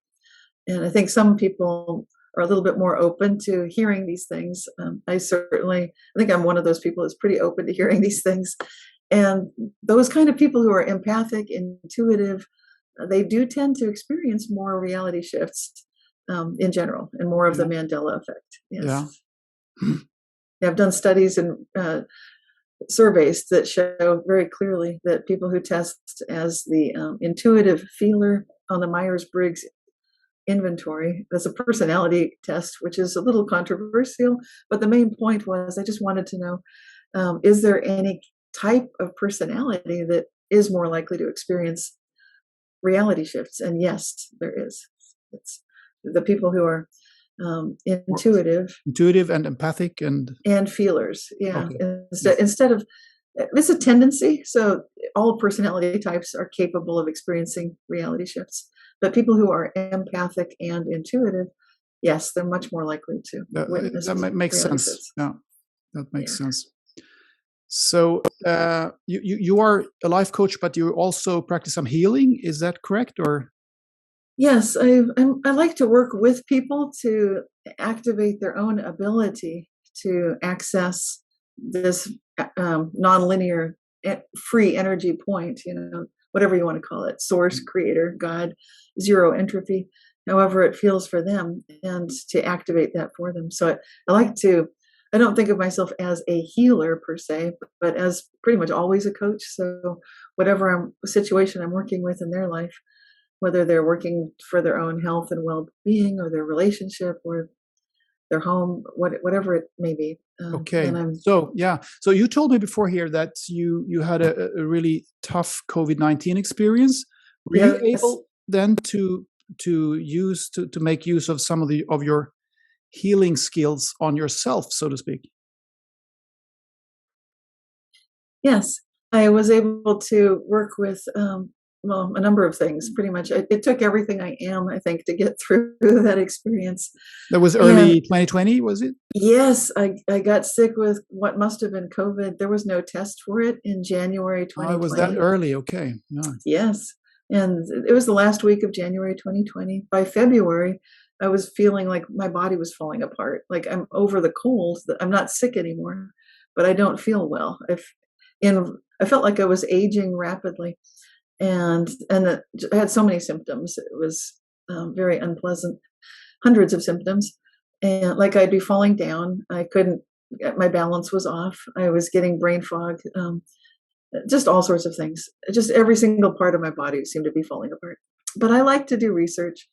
And I think some people are a little bit more open to hearing these things. I think I'm one of those people that's pretty open to hearing these things. And those kind of people who are empathic, intuitive, they do tend to experience more reality shifts in general, and more of the Mandela effect. Yes. Yeah. I've done studies and surveys that show very clearly that people who test as the intuitive feeler on the Myers-Briggs inventory, that's a personality test, which is a little controversial, but the main point was I just wanted to know, is there any type of personality that is more likely to experience reality shifts? And yes, there is. It's the people who are intuitive and empathic and feelers. Yeah. Okay. Instead of, it's a tendency. So all personality types are capable of experiencing reality shifts, but people who are empathic and intuitive, yes, they're much more likely to witness. That makes sense. Shifts. Yeah, that makes sense. So you are a life coach, but you also practice some healing. Is that correct? Or yes, I like to work with people to activate their own ability to access this nonlinear free energy point, whatever you want to call it, source, creator, God, zero entropy, however it feels for them, and to activate that for them. So I don't think of myself as a healer per se, but as pretty much always a coach. So whatever situation I'm working with in their life, whether they're working for their own health and well-being, or their relationship, or their home, whatever it may be. Okay. So you told me before here that you had a really tough COVID-19 experience. Were you able then to make use of some of your healing skills on yourself, so to speak? Yes, I was able to work with a number of things. Pretty much, it took everything I am, I think, to get through that experience. That was early 2020, was it? Yes, I got sick with what must have been COVID. There was no test for it in January 2020. Oh, it was that early? Okay. Yeah. Yes, and it was the last week of January 2020. By February, I was feeling like my body was falling apart. Like I'm over the cold. I'm not sick anymore, but I don't feel well. I felt like I was aging rapidly. And I had so many symptoms. It was very unpleasant, hundreds of symptoms. And like I'd be falling down. My balance was off. I was getting brain fog, just all sorts of things. Just every single part of my body seemed to be falling apart. But I like to do research.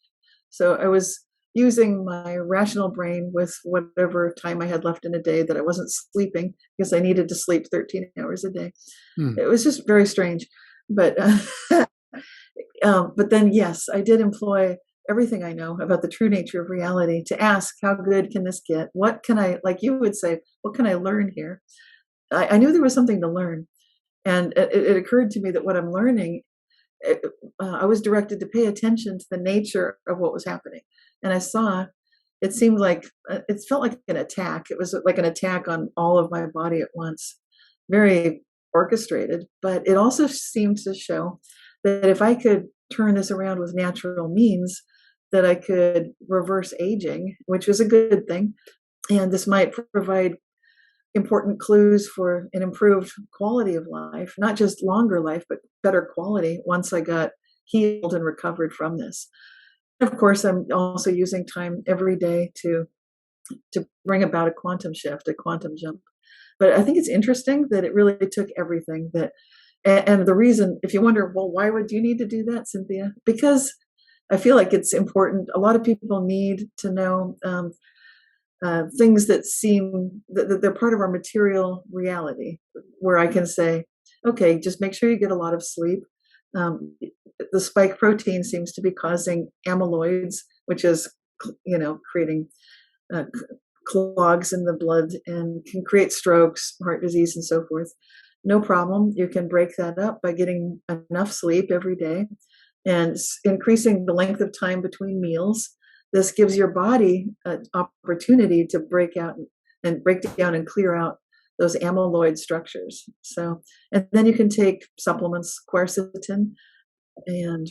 So I was using my rational brain with whatever time I had left in a day that I wasn't sleeping, because I needed to sleep 13 hours a day. It was just very strange. But then, yes, I did employ everything I know about the true nature of reality to ask, how good can this get? What can I, like you would say, what can I learn here? I knew there was something to learn. And it occurred to me that what I'm learning, I was directed to pay attention to the nature of what was happening. And I saw, it felt like an attack. It was like an attack on all of my body at once. Very orchestrated, but it also seemed to show that if I could turn this around with natural means, that I could reverse aging, which was a good thing. And this might provide important clues for an improved quality of life, not just longer life, but better quality once I got healed and recovered from this. Of course, I'm also using time every day to bring about a quantum shift, a quantum jump. But I think it's interesting that it really took everything and the reason, if you wonder, well, why would you need to do that, Cynthia? Because I feel like it's important. A lot of people need to know things that seem that they're part of our material reality, where I can say, okay, just make sure you get a lot of sleep. The spike protein seems to be causing amyloids, which is, creating uh, clogs in the blood and can create strokes, heart disease, and so forth. No problem. You can break that up by getting enough sleep every day and increasing the length of time between meals. This gives your body an opportunity to break down and clear out those amyloid structures. So, and then you can take supplements, quercetin and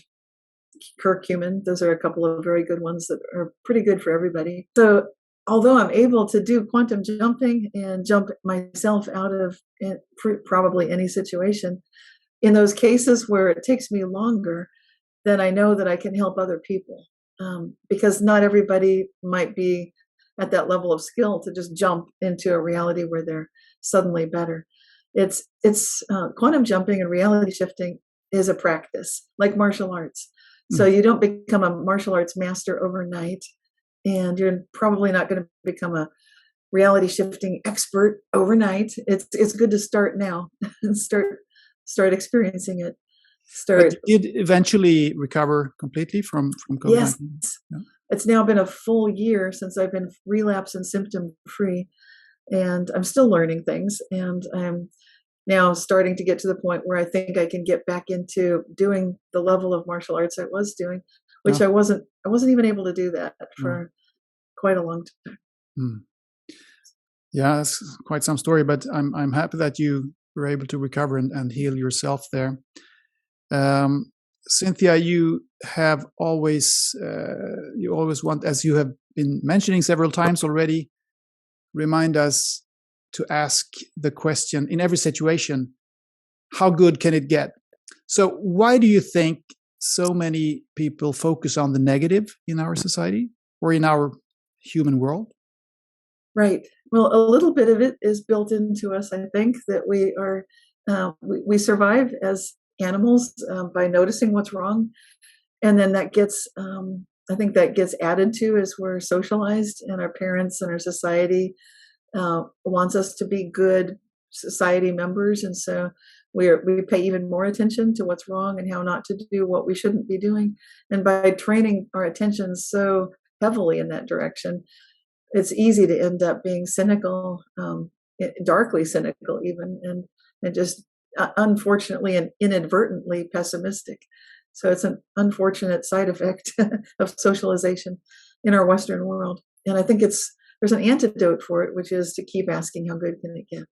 curcumin. Those are a couple of very good ones that are pretty good for everybody. So, although I'm able to do quantum jumping and jump myself out of probably any situation, in those cases where it takes me longer, then I know that I can help other people, because not everybody might be at that level of skill to just jump into a reality where they're suddenly better. It's quantum jumping and reality shifting is a practice, like martial arts. So you don't become a martial arts master overnight, and you're probably not going to become a reality shifting expert overnight. It's good to start now and start experiencing it. But you did eventually recover completely from COVID-19? Yes. Yeah. It's now been a full year since I've been relapse and symptom free, and I'm still learning things, and I'm now starting to get to the point where I think I can get back into doing the level of martial arts I was doing, which I wasn't even able to do that for quite a long time. Yeah, that's quite some story, but I'm happy that you were able to recover and heal yourself there. Cynthia, you always want, as you have been mentioning several times already, remind us to ask the question in every situation, how good can it get? So why do you think so many people focus on the negative in our society or in our human world? Right. Well, a little bit of it is built into us. I think that we survive as animals by noticing what's wrong, and then that gets I think that gets added to as we're socialized, and our parents and our society wants us to be good society members, and so we pay even more attention to what's wrong and how not to do what we shouldn't be doing. And by training our attention so heavily in that direction, it's easy to end up being cynical, darkly cynical even, and just unfortunately and inadvertently pessimistic. So it's an unfortunate side effect of socialization in our Western world. And I think there's an antidote for it, which is to keep asking, how good can it get?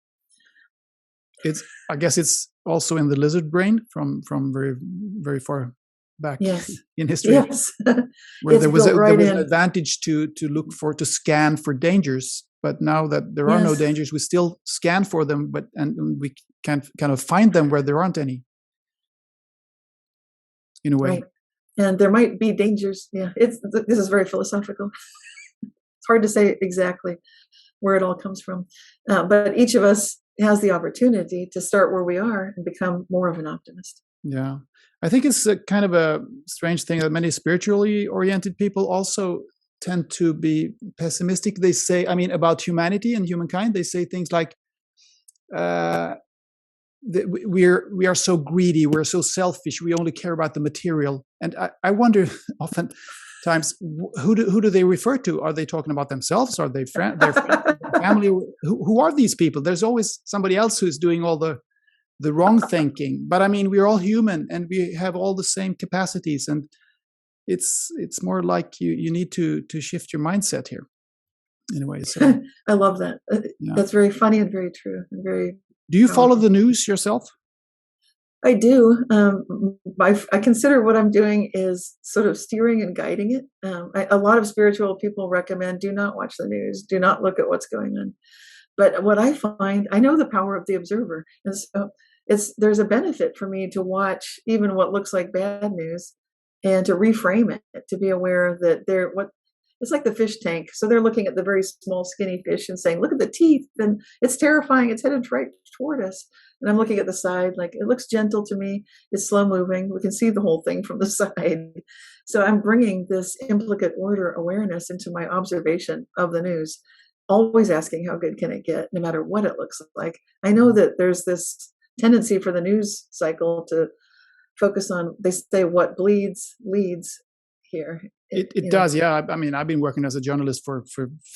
I guess it's also in the lizard brain from very, very far back in history. Yes. Where there was an advantage to scan for dangers. But now that there are no dangers, we still scan for them, and we can kind of find them where there aren't any, in a way. Right. And there might be dangers. Yeah, this is very philosophical. It's hard to say exactly where it all comes from. But each of us has the opportunity to start where we are and become more of an optimist. Yeah. I think it's a kind of a strange thing that many spiritually oriented people also tend to be pessimistic. They say, about humanity and humankind, they say things like, we are so greedy, we're so selfish, we only care about the material. And I wonder oftentimes, who do they refer to? Are they talking about themselves? Are they their family? Who are these people? There's always somebody else who's doing all the wrong thinking. But we're all human, and we have all the same capacities, and it's more like you need to shift your mindset here, in a way. So I love that. That's very funny and very true and very. Do you follow the news yourself? I do. I consider what I'm doing is sort of steering and guiding it. A lot of spiritual people recommend do not watch the news, do not look at what's going on. But what I find, I know the power of the observer, and so there's a benefit for me to watch even what looks like bad news and to reframe it, to be aware that it's like the fish tank. So they're looking at the very small, skinny fish and saying, look at the teeth, and it's terrifying. It's headed right toward us. And I'm looking at the side, like, it looks gentle to me. It's slow moving. We can see the whole thing from the side. So I'm bringing this implicate order awareness into my observation of the news, always asking how good can it get, no matter what it looks like. I know that there's this tendency for the news cycle to focus on, they say what bleeds leads here. It does, yeah. I mean, I've been working as a journalist for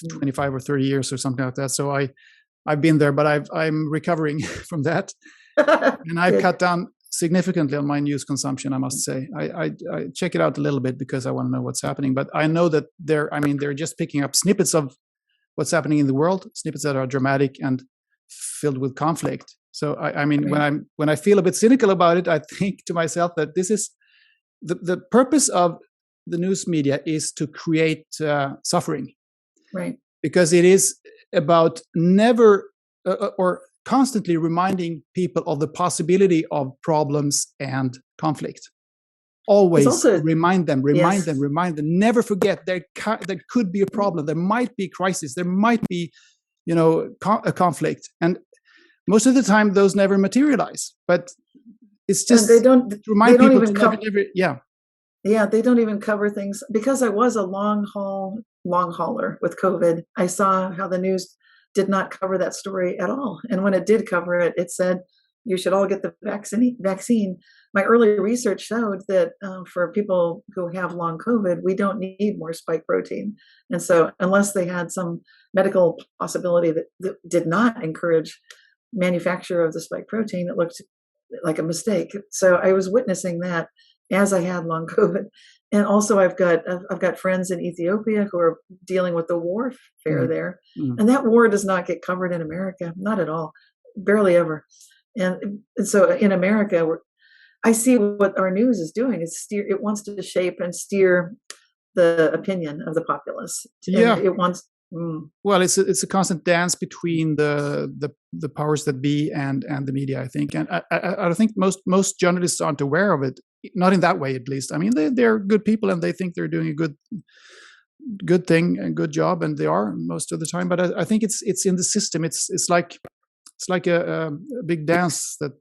25 or 30 years or something like that. So I've been there, but I'm recovering from that. And I've cut down significantly on my news consumption, I must say. I check it out a little bit because I want to know what's happening. But I know that they're just picking up snippets of what's happening in the world, snippets that are dramatic and filled with conflict. So I mean, when I feel a bit cynical about it, I think to myself that this is the purpose of the news media is to create suffering, right? Because it is about never or constantly reminding people of the possibility of problems and conflict. Always also, remind them, never forget there could be a problem, there might be a crisis, there might be, a conflict, and most of the time those never materialize. But it's just they don't remind they don't people even to cover, yeah, they don't even cover things. Because I was a long hauler with COVID, I saw how the news did not cover that story at all. And when it did cover it, it said you should all get the vaccine. My early research showed that for people who have long COVID, we don't need more spike protein. And so unless they had some medical possibility that did not encourage manufacture of the spike protein, it looked like a mistake. So I was witnessing that as I had long COVID. And also I've got friends in Ethiopia who are dealing with the warfare there. And that war does not get covered in America, not at all, barely ever. And so in America, I see what our news is doing is it wants to shape and steer the opinion of the populace. Yeah. And it wants. Well, it's a constant dance between the powers that be and the media, I think, and I think most journalists aren't aware of it, not in that way, at least. I mean, they're good people and they think they're doing a good thing and good job, and they are most of the time. But I think it's in the system. It's like a big dance that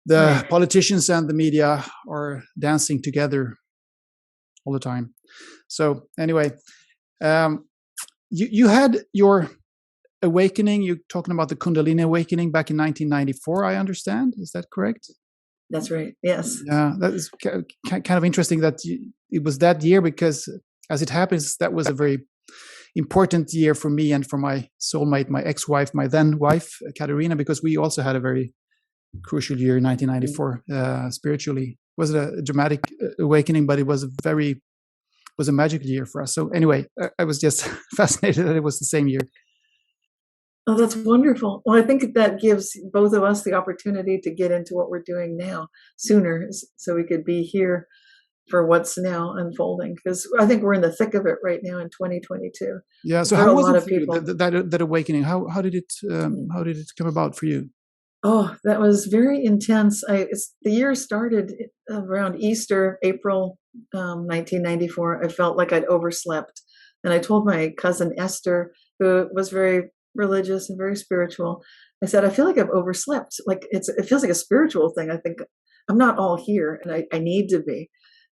the politicians and the media are dancing together all the time. So anyway. You had your awakening. You're talking about the Kundalini awakening back in 1994, I understand. Is that correct? That's right. Yes. Yeah, that is kind of interesting that it was that year, because as it happens, that was a very important year for me and for my soulmate, my ex-wife, my then wife, Katerina, because we also had a very crucial year in 1994 spiritually. It was a dramatic awakening, but it was a magic year for us. So anyway, I was just fascinated that it was the same year. Oh, that's wonderful. Well, I think that gives both of us the opportunity to get into what we're doing now sooner, so we could be here for what's now unfolding. Because I think we're in the thick of it right now in 2022. Yeah. So how was it for you, that awakening? How did it come about for you? Oh, that was very intense. The year started around Easter, April 1994. I felt like I'd overslept. And I told my cousin Esther, who was very religious and very spiritual, I said, I feel like I've overslept. Like it feels like a spiritual thing. I think I'm not all here and I need to be.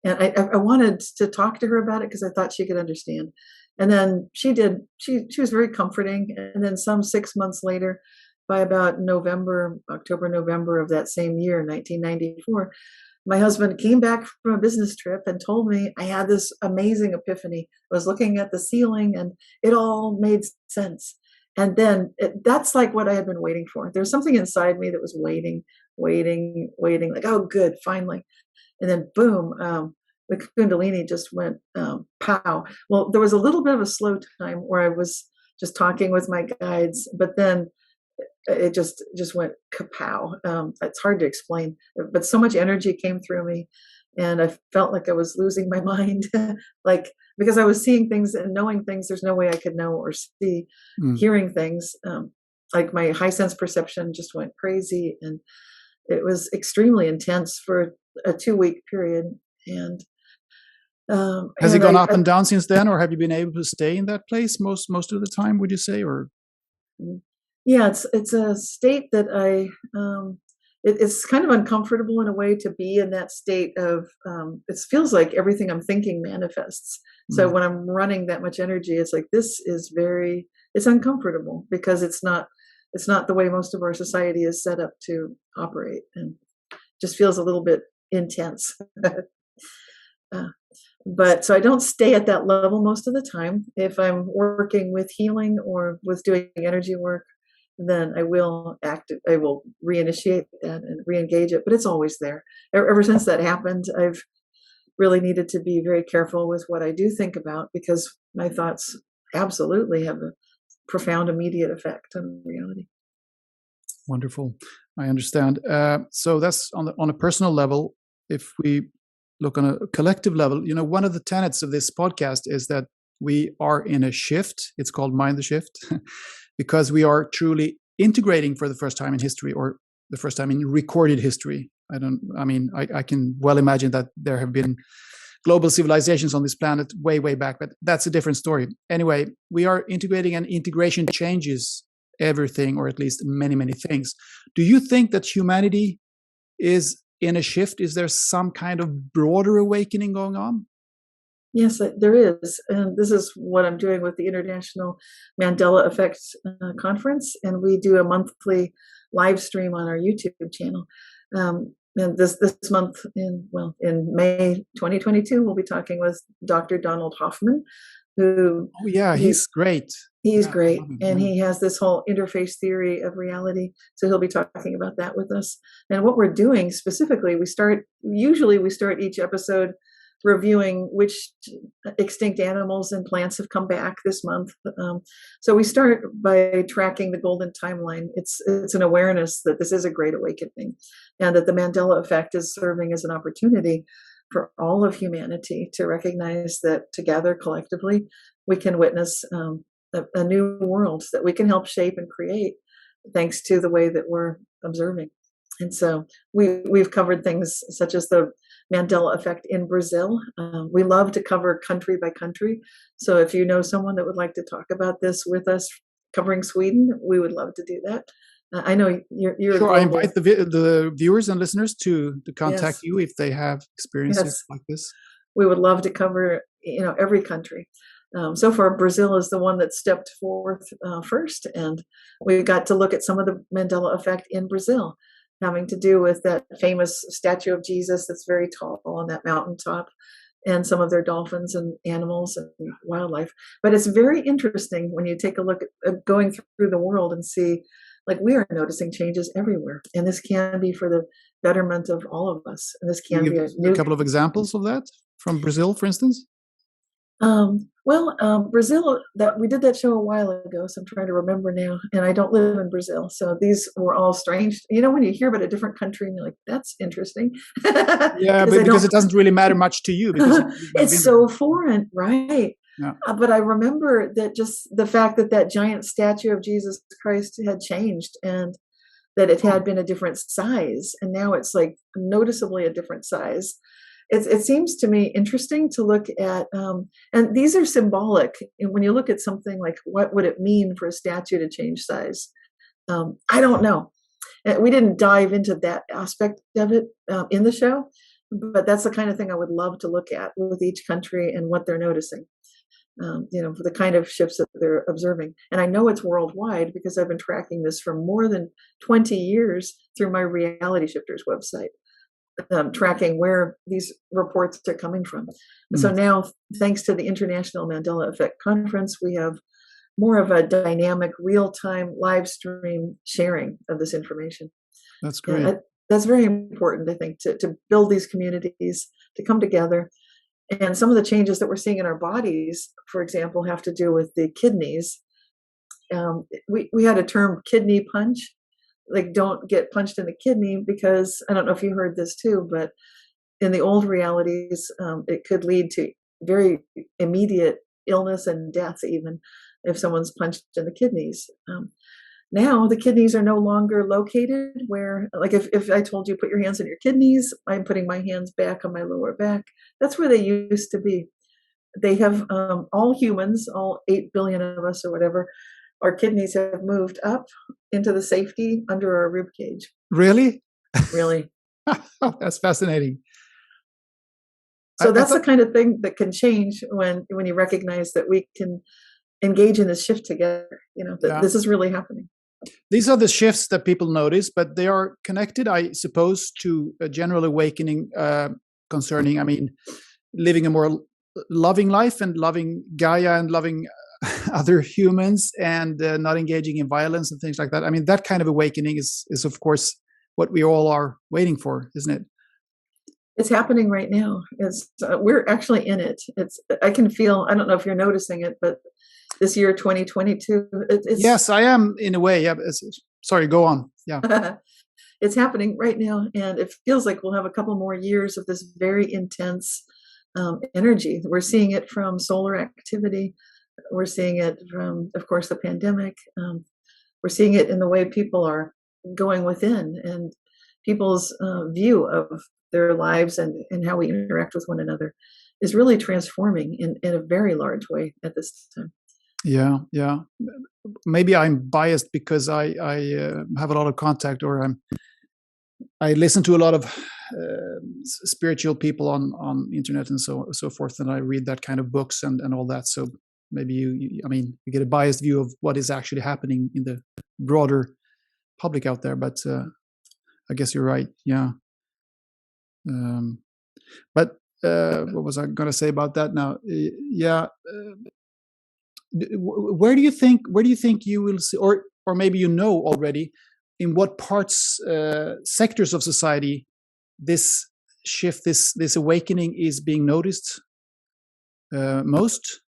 And I wanted to talk to her about it because I thought she could understand. And then she did. She was very comforting. And then some 6 months later, by about October, November of that same year, 1994, my husband came back from a business trip and told me I had this amazing epiphany. I was looking at the ceiling and it all made sense. And then that's like what I had been waiting for. There was something inside me that was waiting, like, oh, good, finally. And then boom, the Kundalini just went pow. Well, there was a little bit of a slow time where I was just talking with my guides, but then it just went kapow. It's hard to explain, but so much energy came through me, and I felt like I was losing my mind, like because I was seeing things and knowing things. There's no way I could know or see, hearing things. Like my high sense perception just went crazy, and it was extremely intense for a 2-week period. And has it gone up and down since then, or have you been able to stay in that place most of the time? Would you say, or? Yeah, it's a state that it's kind of uncomfortable in a way to be in that state of, it feels like everything I'm thinking manifests. So when I'm running that much energy, it's like, it's uncomfortable because it's not the way most of our society is set up to operate. And just feels a little bit intense. uh, but so I don't stay at that level most of the time. If I'm working with healing or with doing energy work, then I will reinitiate that and re-engage it, but it's always there. Ever since that happened, I've really needed to be very careful with what I do think about, because my thoughts absolutely have a profound immediate effect on reality. Wonderful. I understand. So that's on a personal level. If we look on a collective level, one of the tenets of this podcast is that we are in a shift. It's called Mind the Shift, because we are truly integrating for the first time in history, or the first time in recorded history. I can well imagine that there have been global civilizations on this planet way, way back, but that's a different story. Anyway, we are integrating, and integration changes everything, or at least many, many things. Do you think that humanity is in a shift? Is there some kind of broader awakening going on? Yes, there is. And this is what I'm doing with the International Mandela Effect conference. And we do a monthly live stream on our YouTube channel. And this month, in May 2022, we'll be talking with Dr. Donald Hoffman, who... Oh, yeah, he's great. He's great. And he has this whole interface theory of reality. So he'll be talking about that with us. And what we're doing specifically, we start each episode reviewing which extinct animals and plants have come back this month. So we start by tracking the golden timeline. It's an awareness that this is a great awakening, and that the Mandela Effect is serving as an opportunity for all of humanity to recognize that together, collectively, we can witness a new world that we can help shape and create, thanks to the way that we're observing. And so we've covered things such as the Mandela Effect in Brazil. We love to cover country by country. So if you know someone that would like to talk about this with us, covering Sweden, we would love to do that. I know you're sure. I invite the viewers and listeners to contact you if they have experiences like this. We would love to cover every country. So far, Brazil is the one that stepped forth first, and we got to look at some of the Mandela Effect in Brazil, having to do with that famous statue of Jesus that's very tall on that mountaintop, and some of their dolphins and animals and wildlife. But it's very interesting when you take a look at going through the world and see, like, we are noticing changes everywhere, and this can be for the betterment of all of us. And this can be a couple of examples of that from Brazil, for instance. Brazil, that we did that show a while ago, so I'm trying to remember now, and I don't live in Brazil, so these were all strange. When you hear about a different country and you're like, that's interesting. Yeah, because it doesn't really matter much to you, because it's so foreign, right? Yeah. But I remember that just the fact that giant statue of Jesus Christ had changed, and that it had been a different size, and now it's like noticeably a different size. It seems to me interesting to look at, and these are symbolic. And when you look at something like, what would it mean for a statue to change size? I don't know. We didn't dive into that aspect of it in the show, but that's the kind of thing I would love to look at with each country and what they're noticing. For the kind of shifts that they're observing. And I know it's worldwide because I've been tracking this for more than 20 years through my Reality Shifters website. Tracking where these reports are coming from. So now, thanks to the International Mandela Effect Conference, we have more of a dynamic, real-time live stream sharing of this information. That's great. That's very important, I think, to build these communities, to come together. And some of the changes that we're seeing in our bodies, for example, have to do with the kidneys. We had a term, kidney punch. Like, don't get punched in the kidney, because I don't know if you heard this too, but in the old realities, it could lead to very immediate illness and death, even if someone's punched in the kidneys. Now the kidneys are no longer located where, like, if I told you put your hands in your kidneys, I'm putting my hands back on my lower back. That's where they used to be. They have all humans, all 8 billion of us or whatever, our kidneys have moved up into the safety under our rib cage. Really? Really. That's fascinating. So that's the kind of thing that can change when you recognize that we can engage in this shift together. This is really happening. These are the shifts that people notice, but they are connected, I suppose, to a general awakening concerning, living a more loving life and loving Gaia and loving other humans and not engaging in violence and things like that. That kind of awakening is of course what we all are waiting for, isn't it? It's happening right now. We're actually in it. I can feel, I don't know if you're noticing it, but this year 2022, yes, I am, in a way. Yeah, sorry, go on. Yeah. It's happening right now, and it feels like we'll have a couple more years of this very intense energy. We're seeing it from solar activity. We're seeing it from, of course, the pandemic. We're seeing it in the way people are going within, and people's view of their lives and how we interact with one another is really transforming in a very large way at this time. Yeah. Maybe I'm biased because I have a lot of contact, or I listen to a lot of spiritual people on internet and so forth, and I read that kind of books and all that. So maybe you get a biased view of what is actually happening in the broader public out there. But I guess you're right. Yeah. But what was I going to say about that now? Yeah. Where do you think you will see, or maybe you know already, in what parts, sectors of society, this shift, this awakening is being noticed most?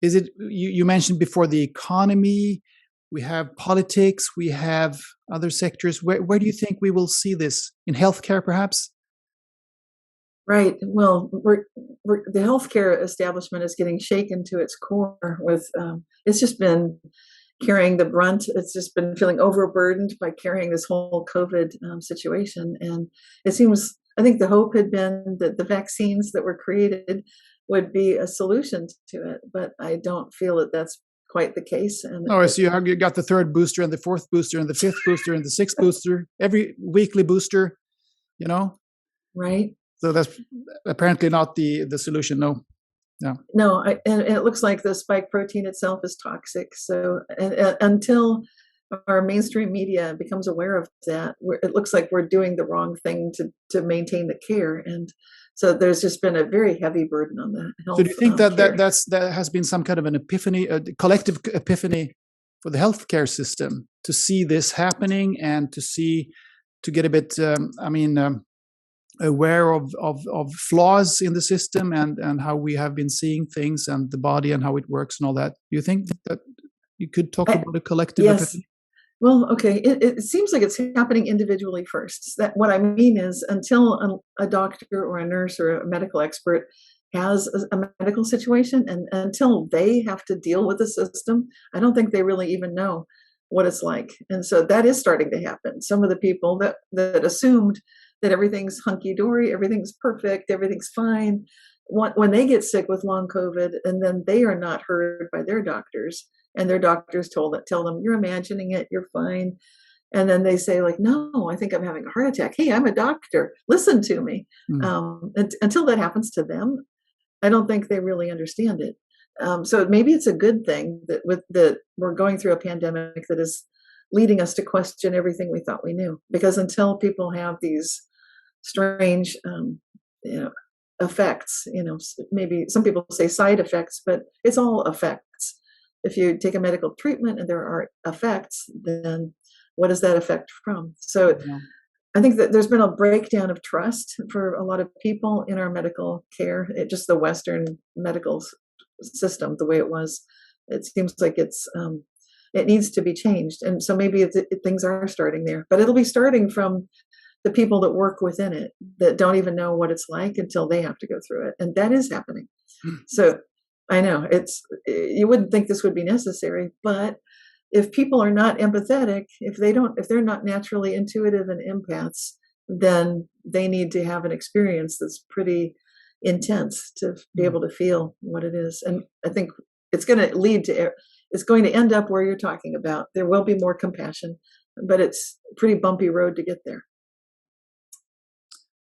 Is it, you mentioned before, the economy, we have politics, we have other sectors. Where do you think we will see this? In healthcare, perhaps? Right. Well, the healthcare establishment is getting shaken to its core with, it's just been carrying the brunt. It's just been feeling overburdened by carrying this whole COVID situation. And it seems, I think the hope had been that the vaccines that were created would be a solution to it, but I don't feel that that's quite the case. And so you got the third booster and the fourth booster and the fifth booster and the sixth booster, every weekly booster, Right. So that's apparently not the solution. No. Yeah. No, and it looks like the spike protein itself is toxic. So until our mainstream media becomes aware of that, it looks like we're doing the wrong thing to maintain the care. And so there's just been a very heavy burden on the health. So do you think that has been some kind of an epiphany, a collective epiphany for the healthcare system, to see this happening and to get a bit, aware of flaws in the system and how we have been seeing things and the body and how it works and all that? Do you think that you could talk about a collective epiphany? Well, okay. It seems like it's happening individually first. That what I mean is, until a doctor or a nurse or a medical expert has a medical situation, and until they have to deal with the system, I don't think they really even know what it's like. And so that is starting to happen. Some of the people that assumed that everything's hunky-dory, everything's perfect, everything's fine, when they get sick with long COVID, and then they are not heard by their doctors, and their doctors tell them, you're imagining it, you're fine. And then they say, like, no, I think I'm having a heart attack. Hey, I'm a doctor. Listen to me. Until that happens to them, I don't think they really understand it. So maybe it's a good thing that we're going through a pandemic that is leading us to question everything we thought we knew. Because until people have these strange effects, maybe some people say side effects, but it's all effects. If you take a medical treatment and there are effects, then what is that effect from? So I think that there's been a breakdown of trust for a lot of people in our medical care. Just the Western medical system, the way it was, it seems like it needs to be changed. And so maybe things are starting there, but it'll be starting from the people that work within it, that don't even know what it's like until they have to go through it. And that is happening. So I know you wouldn't think this would be necessary, but if people are not empathetic, if they're not naturally intuitive and empaths, then they need to have an experience that's pretty intense to be able to feel what it is. And I think it's going to end up where you're talking about. There will be more compassion, but it's a pretty bumpy road to get there.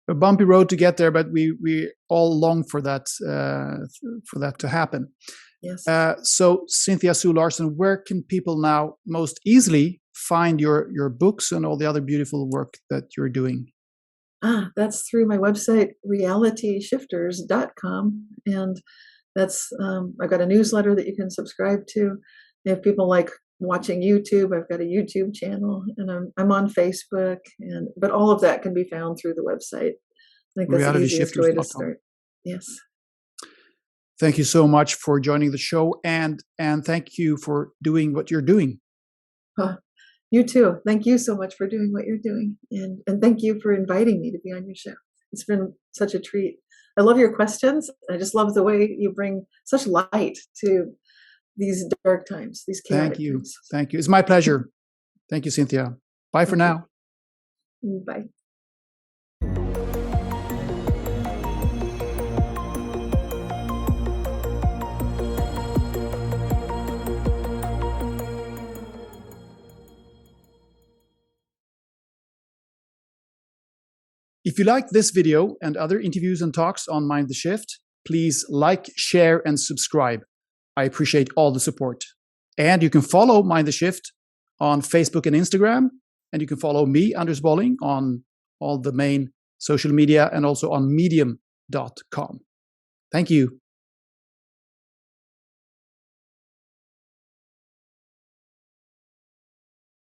A bumpy road to get there, but we all long for that to happen. Yes. So Cynthia Sue Larson, where can people now most easily find your books and all the other beautiful work that you're doing? That's through my website, realityshifters.com. And that's, I've got a newsletter that you can subscribe to. If people like watching YouTube, I've got a YouTube channel, and I'm on Facebook, but all of that can be found through the website. I think that's the easiest way to start. Yes. Thank you so much for joining the show, and thank you for doing what you're doing. You too. Thank you so much for doing what you're doing, and thank you for inviting me to be on your show. It's been such a treat. I love your questions. I just love the way you bring such light to these dark times, these chaotic times. Thank you. It's my pleasure. Thank you, Cynthia. Bye for now. Bye. If you like this video and other interviews and talks on Mind the Shift, please like, share, and subscribe. I appreciate all the support. And you can follow Mind the Shift on Facebook and Instagram. And you can follow me, Anders Bolling, on all the main social media and also on medium.com. Thank you.